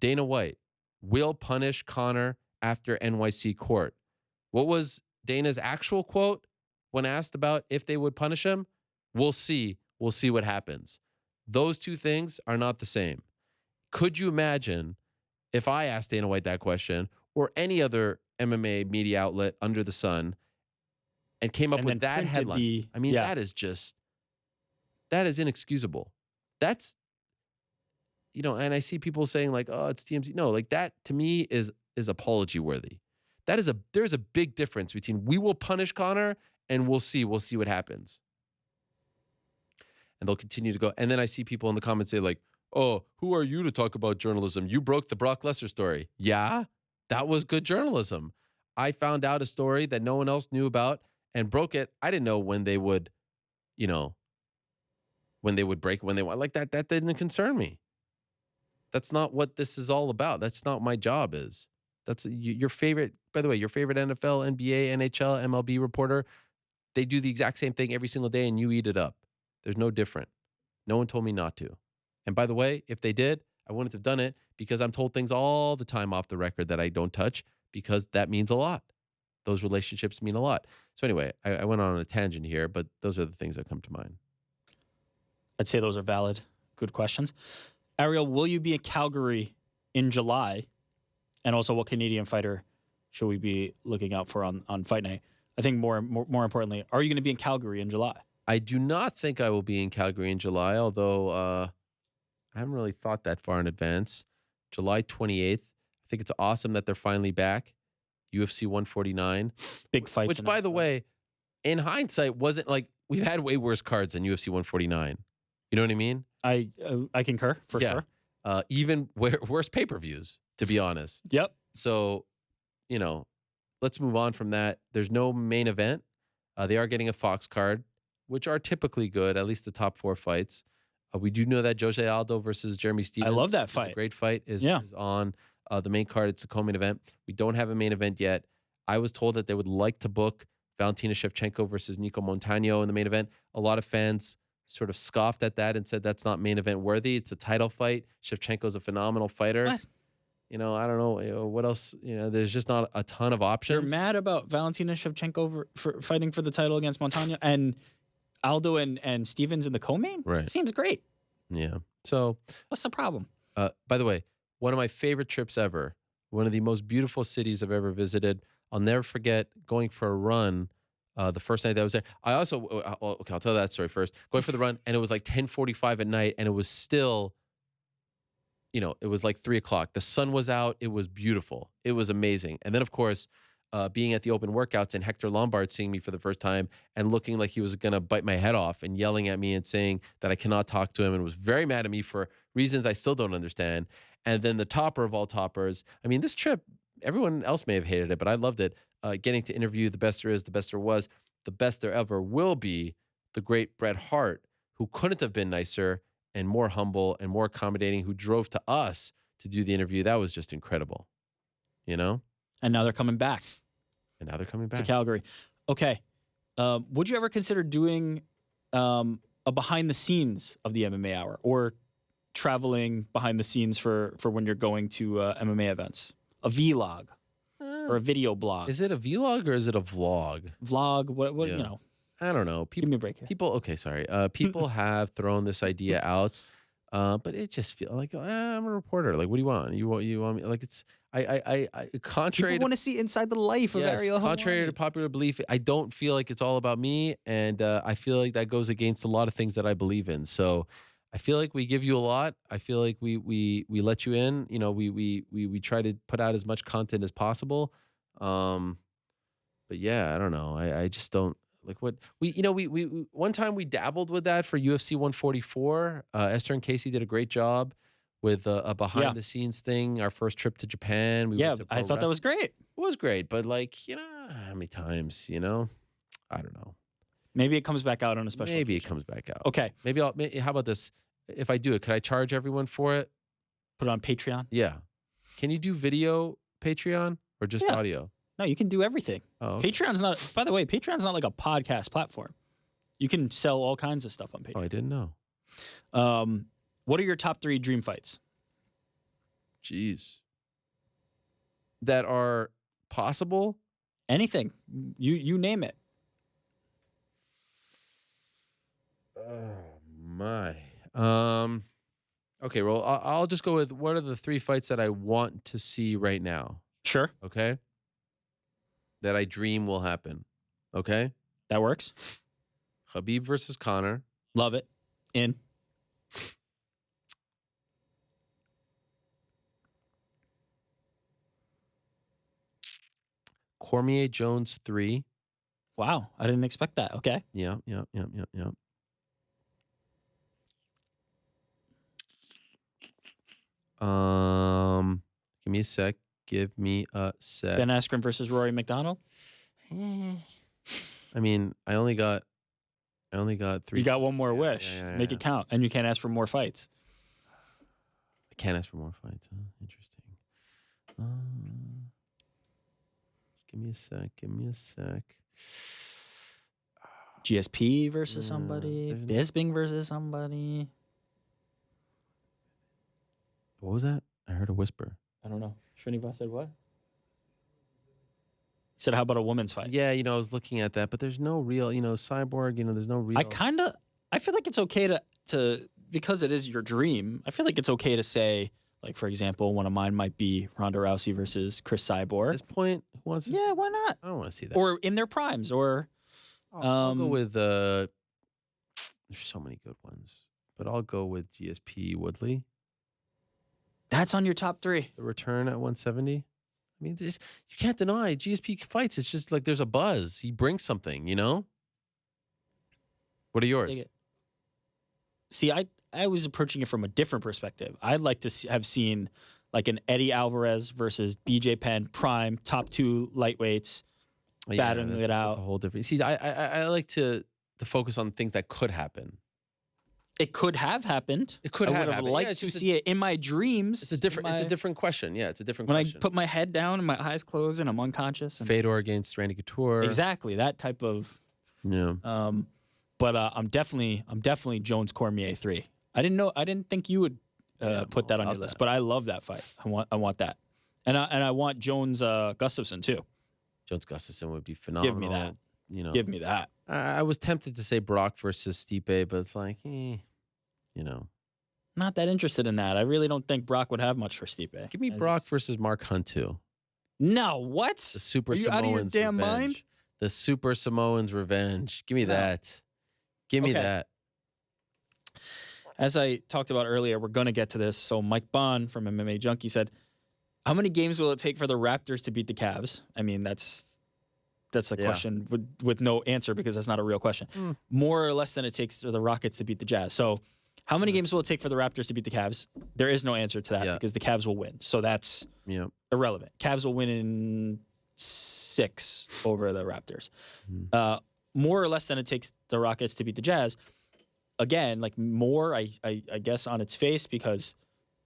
Dana White will punish Conor after NYC court. What was Dana's actual quote when asked about if they would punish him? We'll see. We'll see what happens. Those two things are not the same. Could you imagine if I asked Dana White that question or any other MMA media outlet under the sun and came up with that headline? That is inexcusable. That's, and I see people saying like, oh, it's TMZ. No, like that to me is apology worthy. There's a big difference between we will punish Conor and we'll see what happens. And they'll continue to go. And then I see people in the comments say like, oh, who are you to talk about journalism? You broke the Brock Lesnar story. Yeah, that was good journalism. I found out a story that no one else knew about and broke it. I didn't know when they would, break, like that didn't concern me. That's not what this is all about. That's not my job is. That's your favorite, by the way, your favorite NFL, NBA, NHL, MLB reporter. They do the exact same thing every single day and you eat it up. There's no different. No one told me not to. And by the way, if they did, I wouldn't have done it because I'm told things all the time off the record that I don't touch because that means a lot. those relationships mean a lot. So anyway, I went on a tangent here, but those are the things that come to mind. I'd say those are valid, good questions. Ariel, will you be in Calgary in July? And also, what Canadian fighter should we be looking out for on Fight Night? I think more importantly, are you going to be in Calgary in July? I do not think I will be in Calgary in July, although I haven't really thought that far in advance. July 28th. I think it's awesome that they're finally back. UFC 149. Big fights. Which, by the way, in hindsight, wasn't like we've had way worse cards than UFC 149. You know what I mean? I concur for sure. Even worse pay-per-views, to be honest. Yep. So, let's move on from that. There's no main event. They are getting a Fox card, which are typically good, at least the top 4 fights. We do know that Jose Aldo versus Jeremy Stephens. I love that fight. A great fight is on the main card. It's a co-main event. We don't have a main event yet. I was told that they would like to book Valentina Shevchenko versus Nico Montano in the main event. A lot of fans sort of scoffed at that and said that's not main event worthy. It's a title fight. Shevchenko's a phenomenal fighter. What? I don't know what else. There's just not a ton of options. You're mad about Valentina Shevchenko for fighting for the title against Montano and Aldo and Stevens in the co-main? Right. Seems great. Yeah. So what's the problem? By the way, one of my favorite trips ever, one of the most beautiful cities I've ever visited. I'll never forget going for a run the first night that I was there. I also, okay, I'll tell that story first. Going for the run, and it was like 10:45 at night, and it was still, it was like 3 o'clock. The sun was out. It was beautiful. It was amazing. And then, of course, being at the open workouts and Hector Lombard seeing me for the first time and looking like he was going to bite my head off and yelling at me and saying that I cannot talk to him and was very mad at me for reasons I still don't understand. And then the topper of all toppers. I mean, this trip, everyone else may have hated it, but I loved it. Getting to interview the best there is, the best there was, the best there ever will be, the great Bret Hart, who couldn't have been nicer and more humble and more accommodating, who drove to us to do the interview. That was just incredible, And now they're coming back. To Calgary. Okay. Would you ever consider doing a behind the scenes of the MMA Hour or traveling behind the scenes for when you're going to MMA events? A vlog or a video blog? Is it a vlog or is it a vlog? Vlog. What Yeah. I don't know. Give me a break here. People have thrown this idea out, but it just feels like I'm a reporter. Like, what do you want? You want me? Like, it's I contrary. People want to see inside the life of Ariel. Contrary to popular belief, I don't feel like it's all about me, and I feel like that goes against a lot of things that I believe in. So, I feel like we give you a lot. I feel like we let you in. We try to put out as much content as possible. But yeah, I don't know. I just don't. Like what we one time we dabbled with that for UFC 144. Esther and Casey did a great job with a behind the scenes thing. Our first trip to Japan. I thought that was great. It was great, but how many times? I don't know. Maybe it comes back out on a special. Maybe it comes back out. Okay. How about this? If I do it, could I charge everyone for it? Put it on Patreon. Yeah. Can you do video Patreon or just audio? No, you can do everything. Oh, okay. Patreon's not, by the way, Patreon's not like a podcast platform. You can sell all kinds of stuff on Patreon. Oh, I didn't know. What are your top 3 dream fights? Jeez. That are possible? Anything. You name it. Oh, my. Okay, well, I'll just go with what are the 3 fights that I want to see right now? Sure. Okay? That I dream will happen. Okay? That works. Khabib versus Conor. Love it. In. Cormier Jones 3. Wow. I didn't expect that. Okay. Yeah. Give me a sec. Ben Askren versus Rory McDonald. I mean, I only got 3. You got one more wish. Make it count. And you can't ask for more fights. I can't ask for more fights. Huh? Interesting. Give me a sec. GSP versus somebody. Bisping versus somebody. What was that? I heard a whisper. I don't know. Srinivas said what? He said, how about a women's fight? Yeah, I was looking at that, but there's no real, Cyborg, there's no real. I feel like it's okay to because it is your dream. I feel like it's okay to say, like, for example, one of mine might be Ronda Rousey versus Chris Cyborg. At this point, who wants to Yeah, why not? I don't want to see that. Or in their primes, or I'll go with there's so many good ones, but I'll go with GSP Woodley. that's on your top 3. The return at 170. I mean, you can't deny GSP fights. It's just like there's a buzz. He brings something, What are yours? See, I was approaching it from a different perspective. I'd like to have seen like an Eddie Alvarez versus BJ Penn prime top 2 lightweights battling it out. That's a whole different. See, I like to focus on things that could happen. It could have happened. It could I have would have happened. liked to see it in my dreams. It's a different question. Yeah, it's a different when question. I put my head down and my eyes closed and I'm unconscious. And Fedor against Randy Couture. exactly that type of. Yeah. But I'm definitely Jones Cormier 3. I didn't think you would put that on your list, but I love that fight. I want that, and I want Jones Gustafsson too. Jones Gustafsson would be phenomenal. Give me that. Give me that. I was tempted to say Brock versus Stipe, but it's like, Not that interested in that. I really don't think Brock would have much for Stipe. Give me Brock versus Mark Hunt too. No, what? The Super Are you Samoans out of your damn revenge. mind? The Super Samoans revenge. Give me that. Give me Okay. that. As I talked about earlier, we're going to get to this. So Mike Bond from MMA Junkie said, how many games will it take for the Raptors to beat the Cavs? I mean, that's a question with no answer because that's not a real question. More or less than it takes for the Rockets to beat the Jazz. So how many games will it take for the Raptors to beat the Cavs? There is no answer to that because the Cavs will win. So that's irrelevant. Cavs will win in 6 over the Raptors. More or less than it takes the Rockets to beat the Jazz. Again, like more, I guess, on its face because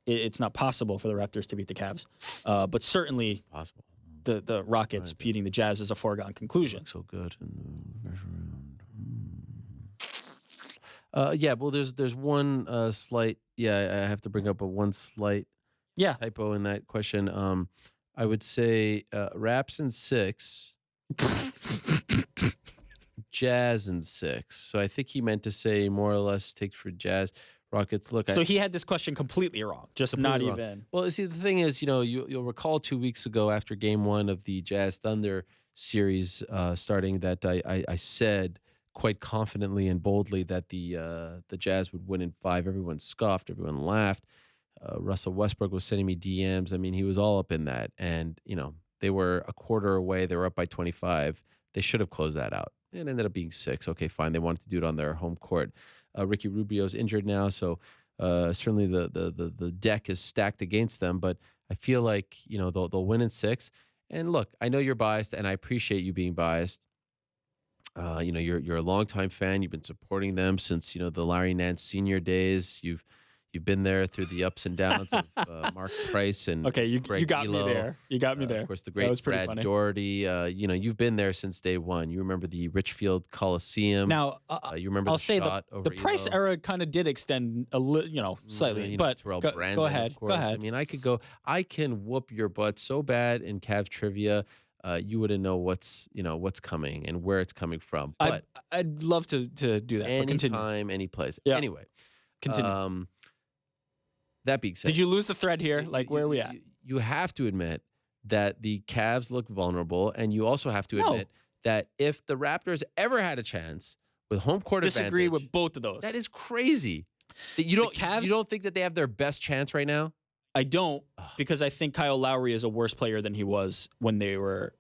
it's not possible for the Raptors to beat the Cavs. But certainly possible. The Rockets beating the Jazz is a foregone conclusion. So good in the first round. Well, there's one slight. I have to bring up one slight typo in that question. I would say Raps in 6. Jazz in 6. So I think he meant to say more or less takes for Jazz. Rockets. Look, so he had this question completely wrong. Just not wrong. even. Well, see, the thing is, you'll recall 2 weeks ago after Game 1 of the Jazz Thunder series starting that I said quite confidently and boldly that the Jazz would win in 5. Everyone scoffed. Everyone laughed. Russell Westbrook was sending me DMs. I mean, he was all up in that. And, they were a quarter away. They were up by 25. They should have closed that out. It ended up being 6. Okay, fine. They wanted to do it on their home court. Ricky Rubio's injured now, so certainly the deck is stacked against them. But I feel like they'll win in 6. And look, I know you're biased, and I appreciate you being biased. You're a longtime fan. You've been supporting them since the Larry Nance Sr. days. You've been there through the ups and downs of Mark Price and you got Elo. me there. You got me there. Of course, the great Brad funny. Doherty. You've been there since day one. You remember the Richfield Coliseum. Now, you remember I'll say shot over the Price Elo. era kind of did extend a little, slightly. But Terrell go Brandon, ahead. of course. Go ahead. I mean, I can whoop your butt so bad in Cavs trivia. You wouldn't know what's coming and where it's coming from. But I'd love to do that. Anytime, any place. Yeah. Anyway, continue. That being said, did you lose the thread here? Where are we at? You have to admit that the Cavs look vulnerable, and you also have to admit that if the Raptors ever had a chance with home court Disagree advantage, with both of those. that is crazy. You don't think that they have their best chance right now? I don't, because I think Kyle Lowry is a worse player than he was when they were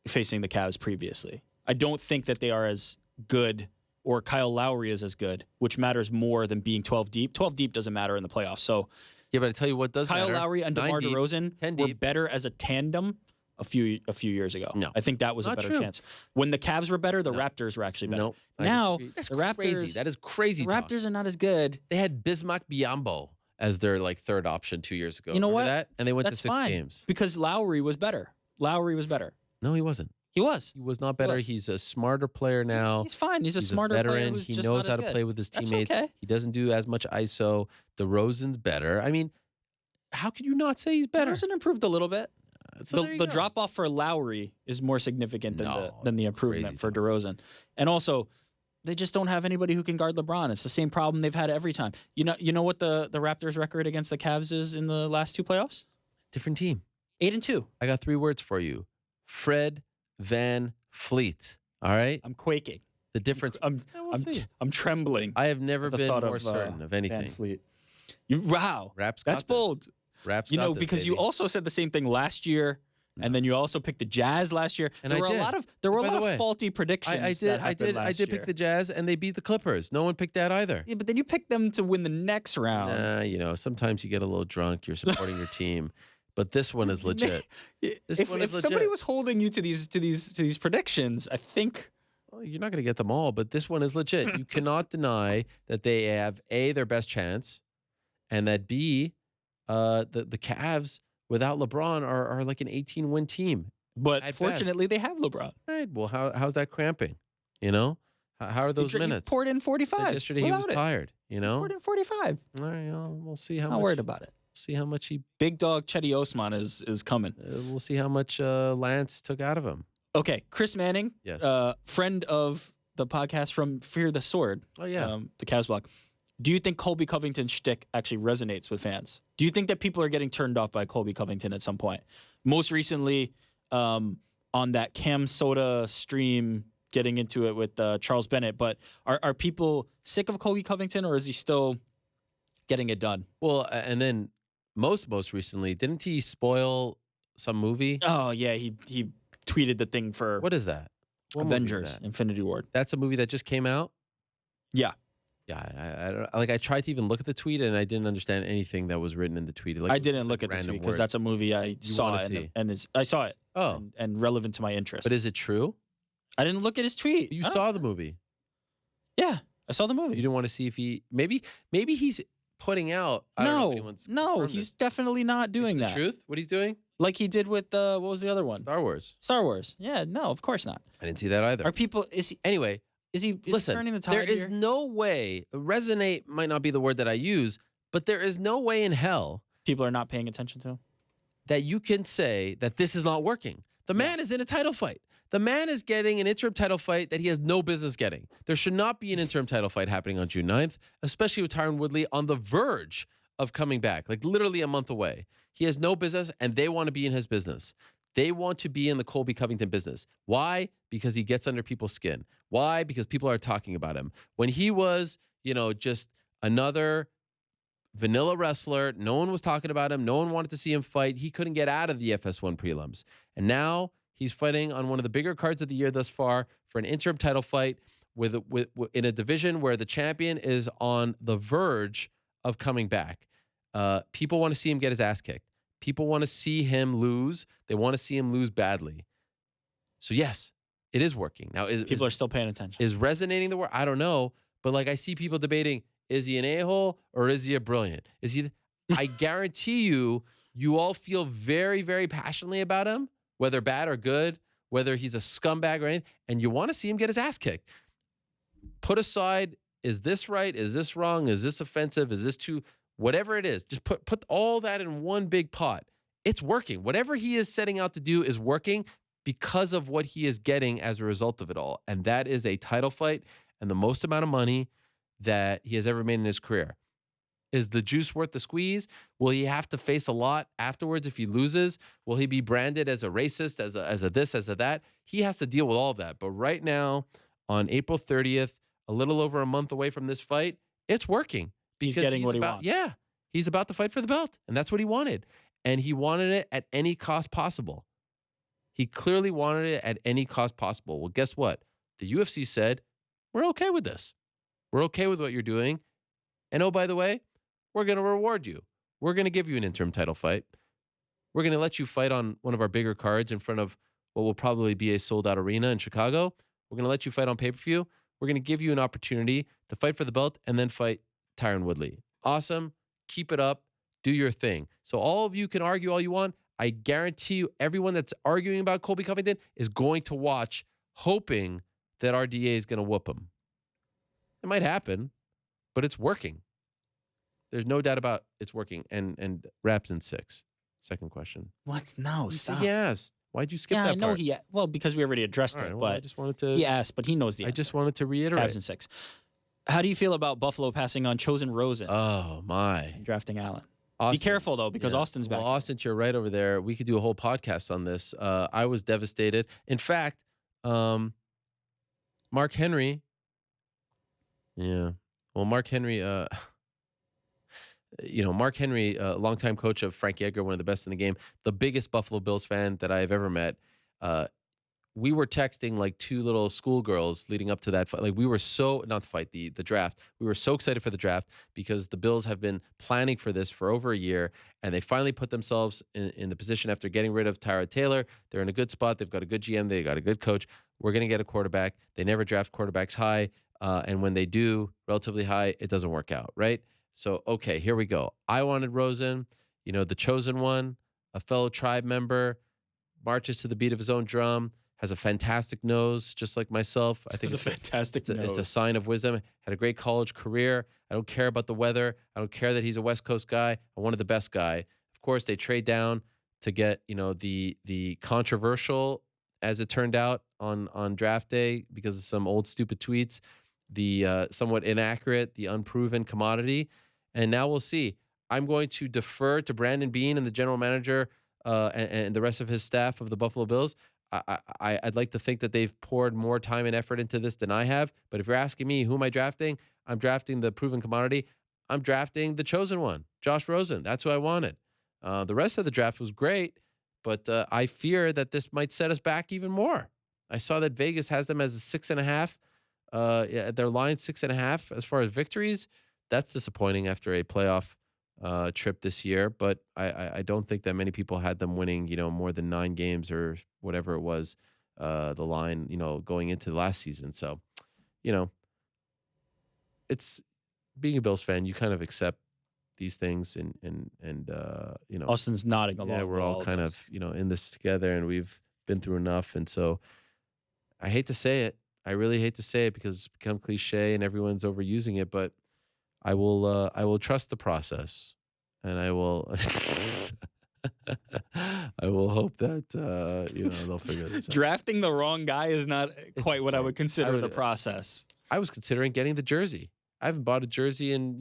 facing the Cavs previously. I don't think that they are as good, or Kyle Lowry is as good, which matters more than being 12 deep. 12 deep doesn't matter in the playoffs. So yeah, but I tell you what does Kyle matter. Lowry and DeMar DeRozan were better as a tandem a few years ago. No, I think that was a better chance. When the Cavs were better, the Raptors were actually better. No, now that's the Raptors, crazy. That is crazy. The Raptors are not as good. They had Bismack Biyombo as their third option 2 years ago. You know Remember what? That? And they went That's to 6 fine, games because Lowry was better. No, he wasn't. He was. He was not better. He's a smarter player now. He's fine. He's a smarter veteran. player. He knows how to play with his teammates. Okay. He doesn't do as much ISO. DeRozan's better. I mean, how could you not say he's better? DeRozan improved a little bit. So there you the go. drop off for Lowry is more significant than the improvement for DeRozan. And also, they just don't have anybody who can guard LeBron. It's the same problem they've had every time. You know what the Raptors record against the Cavs is in the last 2 playoffs? Different team. 8-2. I got 3 words for you. Fred Van Fleet. All right? I'm quaking. The difference. I'm trembling. I have never at the been thought more of, certain of Van anything. Fleet. Wow. Raps got That's this. bold. Raps You got know, this, because you baby. also said the same thing last year, and then you also picked the Jazz last year. And there I were did. a lot of way, faulty predictions. I did pick the Jazz, and they beat the Clippers. No one picked that either. Yeah, but then you picked them to win the next round. Nah, you know, sometimes you get a little drunk. You're supporting your team, but this one is legit. This one is If somebody legit. was holding you to these predictions, I think Well, you're not going to get them all, but this one is legit. You cannot deny that they have A, their best chance, and that B, the Cavs without LeBron are like an 18-win team. But At fortunately, they have LeBron. Right. Well, how's that cramping? You know, how are those minutes? He poured in Said 45. yesterday he was without it. tired. You He know. poured in 45. All right. Well, we'll see how Not much. worried about it. See how much he. Big dog Chetty Osman is coming. We'll see how much Lance took out of him. Okay, Chris Manning, Yes. friend of the podcast from Fear the Sword. Oh yeah. The Cavs block. Do you think Colby Covington's shtick actually resonates with fans? Do you think that people are getting turned off by Colby Covington at some point? Most recently, on that Cam Soda stream, getting into it with Charles Bennett. But are people sick of Colby Covington, or is he still getting it done? Well, and then most recently, didn't he spoil some movie? Oh yeah, he tweeted the thing for What is that? What movie is Avengers: that? Infinity War. That's a movie that just came out. Yeah. Yeah, I tried to even look at the tweet and I didn't understand anything that was written in the tweet. Like, I it was didn't just, look like, at the random tweet because words. that's a movie I saw wanna and, see. and I saw it. Oh. and relevant to my interest. But is it true? I didn't look at his tweet. You I don't- saw the movie. Yeah, I saw the You movie. didn't want to see if he maybe he's putting out. I don't know if anyone's No, confirmed he's it. definitely not doing It's that. the truth. What he's doing? Like he did with what was the other one? Star Wars. Star Wars. Yeah, no, of course not. I didn't see that either. Are people? Anyway, Is he listen. turning the tide There is here? no way. Resonate might not be the word that I use, but there is no way in hell People are not paying attention to him. that you can say that this is not working. The man is in a title fight. The man is getting an interim title fight that he has no business getting. There should not be an interim title fight happening on June 9th, especially with Tyron Woodley on the verge of coming back, like literally a month away. He has no business, and they want to be in his business. They want to be in the Colby Covington business. Why? Because he gets under people's skin. Why? Because people are talking about him. When he was, just another vanilla wrestler, no one was talking about him. No one wanted to see him fight. He couldn't get out of the FS1 prelims. And now he's fighting on one of the bigger cards of the year thus far for an interim title fight in a division where the champion is on the verge of coming back. People want to see him get his ass kicked. People want to see him lose. They want to see him lose badly. So yes, it is working. Now, People are still paying attention. is resonating the word? I don't know. But like I see people debating, is he an a-hole or is he a brilliant? Is he? I guarantee you all feel very, very passionately about him, whether bad or good, whether he's a scumbag or anything, and you want to see him get his ass kicked. Put aside, is this right? Is this wrong? Is this offensive? Is this too? Whatever it is, just put all that in one big pot. It's working. Whatever he is setting out to do is working because of what he is getting as a result of it all. And that is a title fight and the most amount of money that he has ever made in his career. Is the juice worth the squeeze? Will he have to face a lot afterwards if he loses? Will he be branded as a racist, as a this, as a that? He has to deal with all of that. But right now, on April 30th, a little over a month away from this fight, it's working. He's getting what he wants. Yeah, he's about to fight for the belt, and that's what he wanted. And he wanted it at any cost possible. He clearly wanted it at any cost possible. Well, guess what? The UFC said, we're okay with this. We're okay with what you're doing. And oh, by the way, we're going to reward you. We're going to give you an interim title fight. We're going to let you fight on one of our bigger cards in front of what will probably be a sold-out arena in Chicago. We're going to let you fight on pay-per-view. We're going to give you an opportunity to fight for the belt and then fight Tyron Woodley. Awesome. Keep it up. Do your thing. So all of you can argue all you want. I guarantee you everyone that's arguing about Colby Covington is going to watch hoping that RDA is going to whoop him. It might happen, but it's working. There's no doubt about it's working. And Raps in 6. Second question. What? No, You said stop. he asked. Why'd you skip Yeah, that I know part? well, because we already addressed All it, right, well, I but just wanted to. he asked, but he knows the I answer. just wanted to reiterate. Cavs in 6. How do you feel about Buffalo passing on Chosen Rosen Oh my! and drafting Allen? Austin, Be careful though, because yeah. Austin's back. Well, Austin, you're right over there. We could do a whole podcast on this. I was devastated. In fact, Mark Henry. Yeah. Well, Mark Henry. Mark Henry, longtime coach of Frank Yeager, one of the best in the game, the biggest Buffalo Bills fan that I've ever met. We were texting like two little schoolgirls leading up to that fight. Like we were not the fight, the draft. We were so excited for the draft because the Bills have been planning for this for over a year, and they finally put themselves in the position after getting rid of Tyrod Taylor. They're in a good spot. They've got a good GM. They got a good coach. We're going to get a quarterback. They never draft quarterbacks high, and when they do, relatively high, it doesn't work out, right? So, okay, here we go. I wanted Rosen, the chosen one, a fellow tribe member, marches to the beat of his own drum, has a fantastic nose, just like myself. I think it's a fantastic nose. It's a sign of wisdom. Had a great college career. I don't care about the weather. I don't care that he's a West Coast guy. I wanted the best guy. Of course, they trade down to get, the controversial, as it turned out on draft day because of some old stupid tweets, the somewhat inaccurate, the unproven commodity. And now we'll see. I'm going to defer to Brandon Beane and the general manager and the rest of his staff of the Buffalo Bills. I'd like to think that they've poured more time and effort into this than I have. But if you're asking me, who am I drafting? I'm drafting the proven commodity. I'm drafting the chosen one, Josh Rosen. That's who I wanted. The rest of the draft was great, but I fear that this might set us back even more. I saw that Vegas has them as a 6.5. Their line 6.5 as far as victories. That's disappointing after a playoff trip this year, but I don't think that many people had them winning, more than 9 games or whatever it was, the line, going into the last season. So, it's being a Bills fan, you kind of accept these things and Austin's nodding along. Yeah, we're all kind of, in this together, and we've been through enough. And so I hate to say it. I really hate to say it because it's become cliche and everyone's overusing it, but I will trust the process, and I will I will hope that they'll figure this out. Drafting the wrong guy is not quite what I would consider the process. I was considering getting the jersey. I haven't bought a jersey in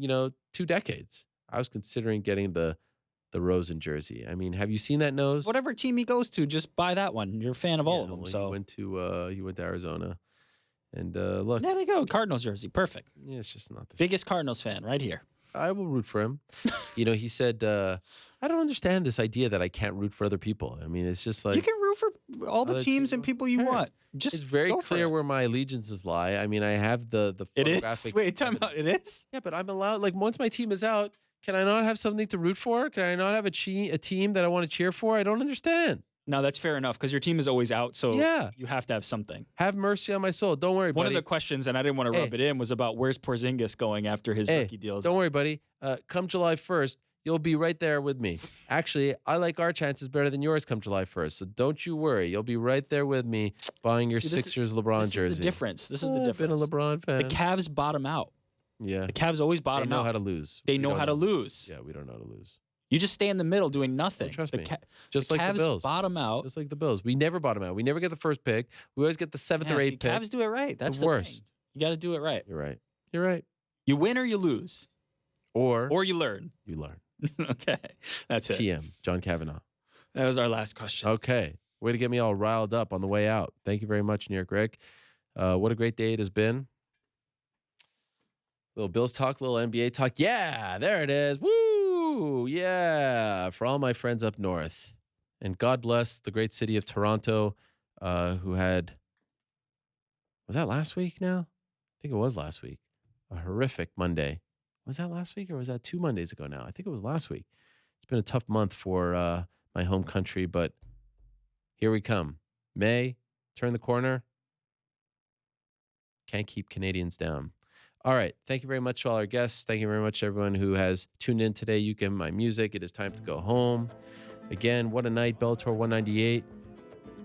2 decades. I was considering getting the Rosen jersey. I mean, have you seen that nose? Whatever team he goes to, just buy that one. You're a fan of all of them. Well, So he went to Arizona. And look, there they go. Cardinals jersey. Perfect. Yeah, it's just not the biggest Cardinals fan right here. I will root for him. He said, I don't understand this idea that I can't root for other people. I mean, it's just like you can root for all the other teams people. and people you want. Just it's very go for clear it. where my allegiances lie. I mean, I have the It photographic. is. Wait, time out. It is. Yeah, but I'm allowed. Like once my team is out, can I not have something to root for? Can I not have a team that I want to cheer for? I don't understand. No, that's fair enough because your team is always out, so Yeah. you have to have something. Have mercy on my soul. Don't worry, One buddy. of the questions, and I didn't want to rub it in, was about where's Porzingis going after his rookie deals. Don't worry, buddy. Come July 1st, you'll be right there with me. Actually, I like our chances better than yours come July 1st, so don't you worry. You'll be right there with me buying your Sixers LeBron jersey. This is the difference. This is the I've difference. been a LeBron fan. The Cavs bottom out. Yeah. The Cavs always They bottom out. know how to lose. They We know don't how to lose. Yeah, we don't know how to lose. You just stay in the middle doing nothing. Trust me. Just like Cavs the Bills. bottom out. Just like the Bills. We never bottom out. We never get the first pick. We always get the 7th or 8th pick. Cavs do it right. That's the worst. thing. You got to do it right. You're right. You're right. You win or you lose. Or you learn. you learn. Okay. That's it. TM, John Kavanaugh. That was our last question. Okay. Way to get me all riled up on the way out. Thank you very much, New York Rick. What a great day it has been. Little Bills talk, little NBA talk. Yeah, there it is. Woo! Yeah, for all my friends up north. And God bless the great city of Toronto, who had, was that last week now? I think it was last week. A horrific Monday. Was that last week or was that 2 Mondays ago now? I think it was last week. It's been a tough month for my home country, but here we come. May, turn the corner. Can't keep Canadians down. All right. Thank you very much to all our guests. Thank you very much to everyone who has tuned in today. You give my music. It is time to go home. Again, what a night, Bellator 198.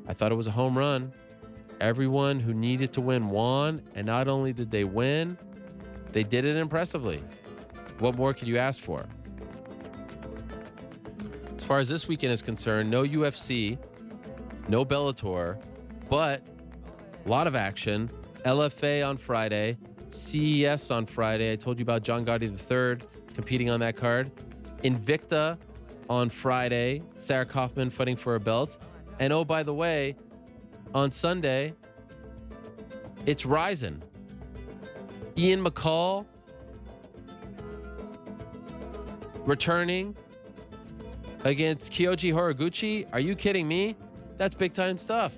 I thought it was a home run. Everyone who needed to win won, and not only did they win, they did it impressively. What more could you ask for? as far as this weekend is concerned, no UFC, no Bellator, but a lot of action. LFA on Friday, CES on Friday. I told you about John Gotti III competing on that card. Invicta on Friday, Sarah Kaufman fighting for a belt. And oh, by the way, on Sunday, it's Ryzen. Ian McCall returning against Kyoji Horiguchi. Are you kidding me? That's big time stuff.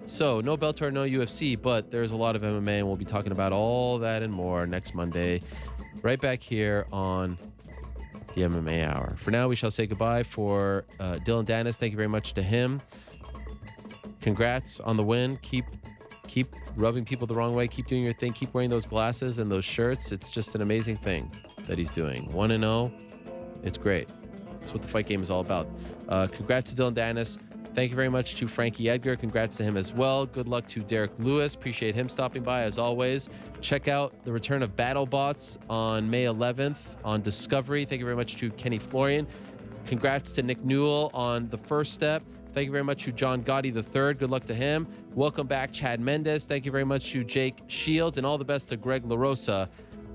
So no Bellator, no UFC, but there's a lot of MMA, and we'll be talking about all that and more next Monday, right back here on the MMA Hour. For now, we shall say goodbye. For Dylan Dennis, thank you very much to him. Congrats on the win. Keep rubbing people the wrong way. Keep doing your thing. Keep wearing those glasses and those shirts. It's just an amazing thing that he's doing. 1-0. It's great. That's what the fight game is all about. Congrats to Dylan Dennis. Thank you very much to Frankie Edgar. Congrats to him as well. Good luck to Derek Lewis. Appreciate him stopping by as always. Check out the return of BattleBots on May 11th on Discovery. Thank you very much to Kenny Florian. Congrats to Nick Newell on The First Step. Thank you very much to John Gotti III. Good luck to him. Welcome back, Chad Mendes. Thank you very much to Jake Shields, and all the best to Greg LaRosa.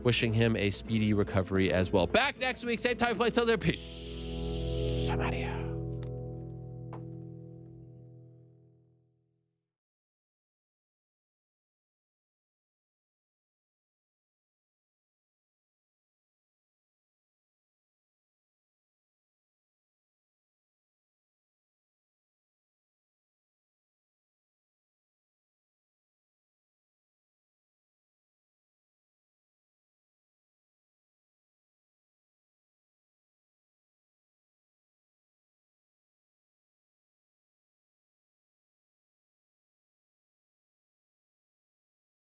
Wishing him a speedy recovery as well. Back next week, same time, place. Till there. Peace. I'm out of here.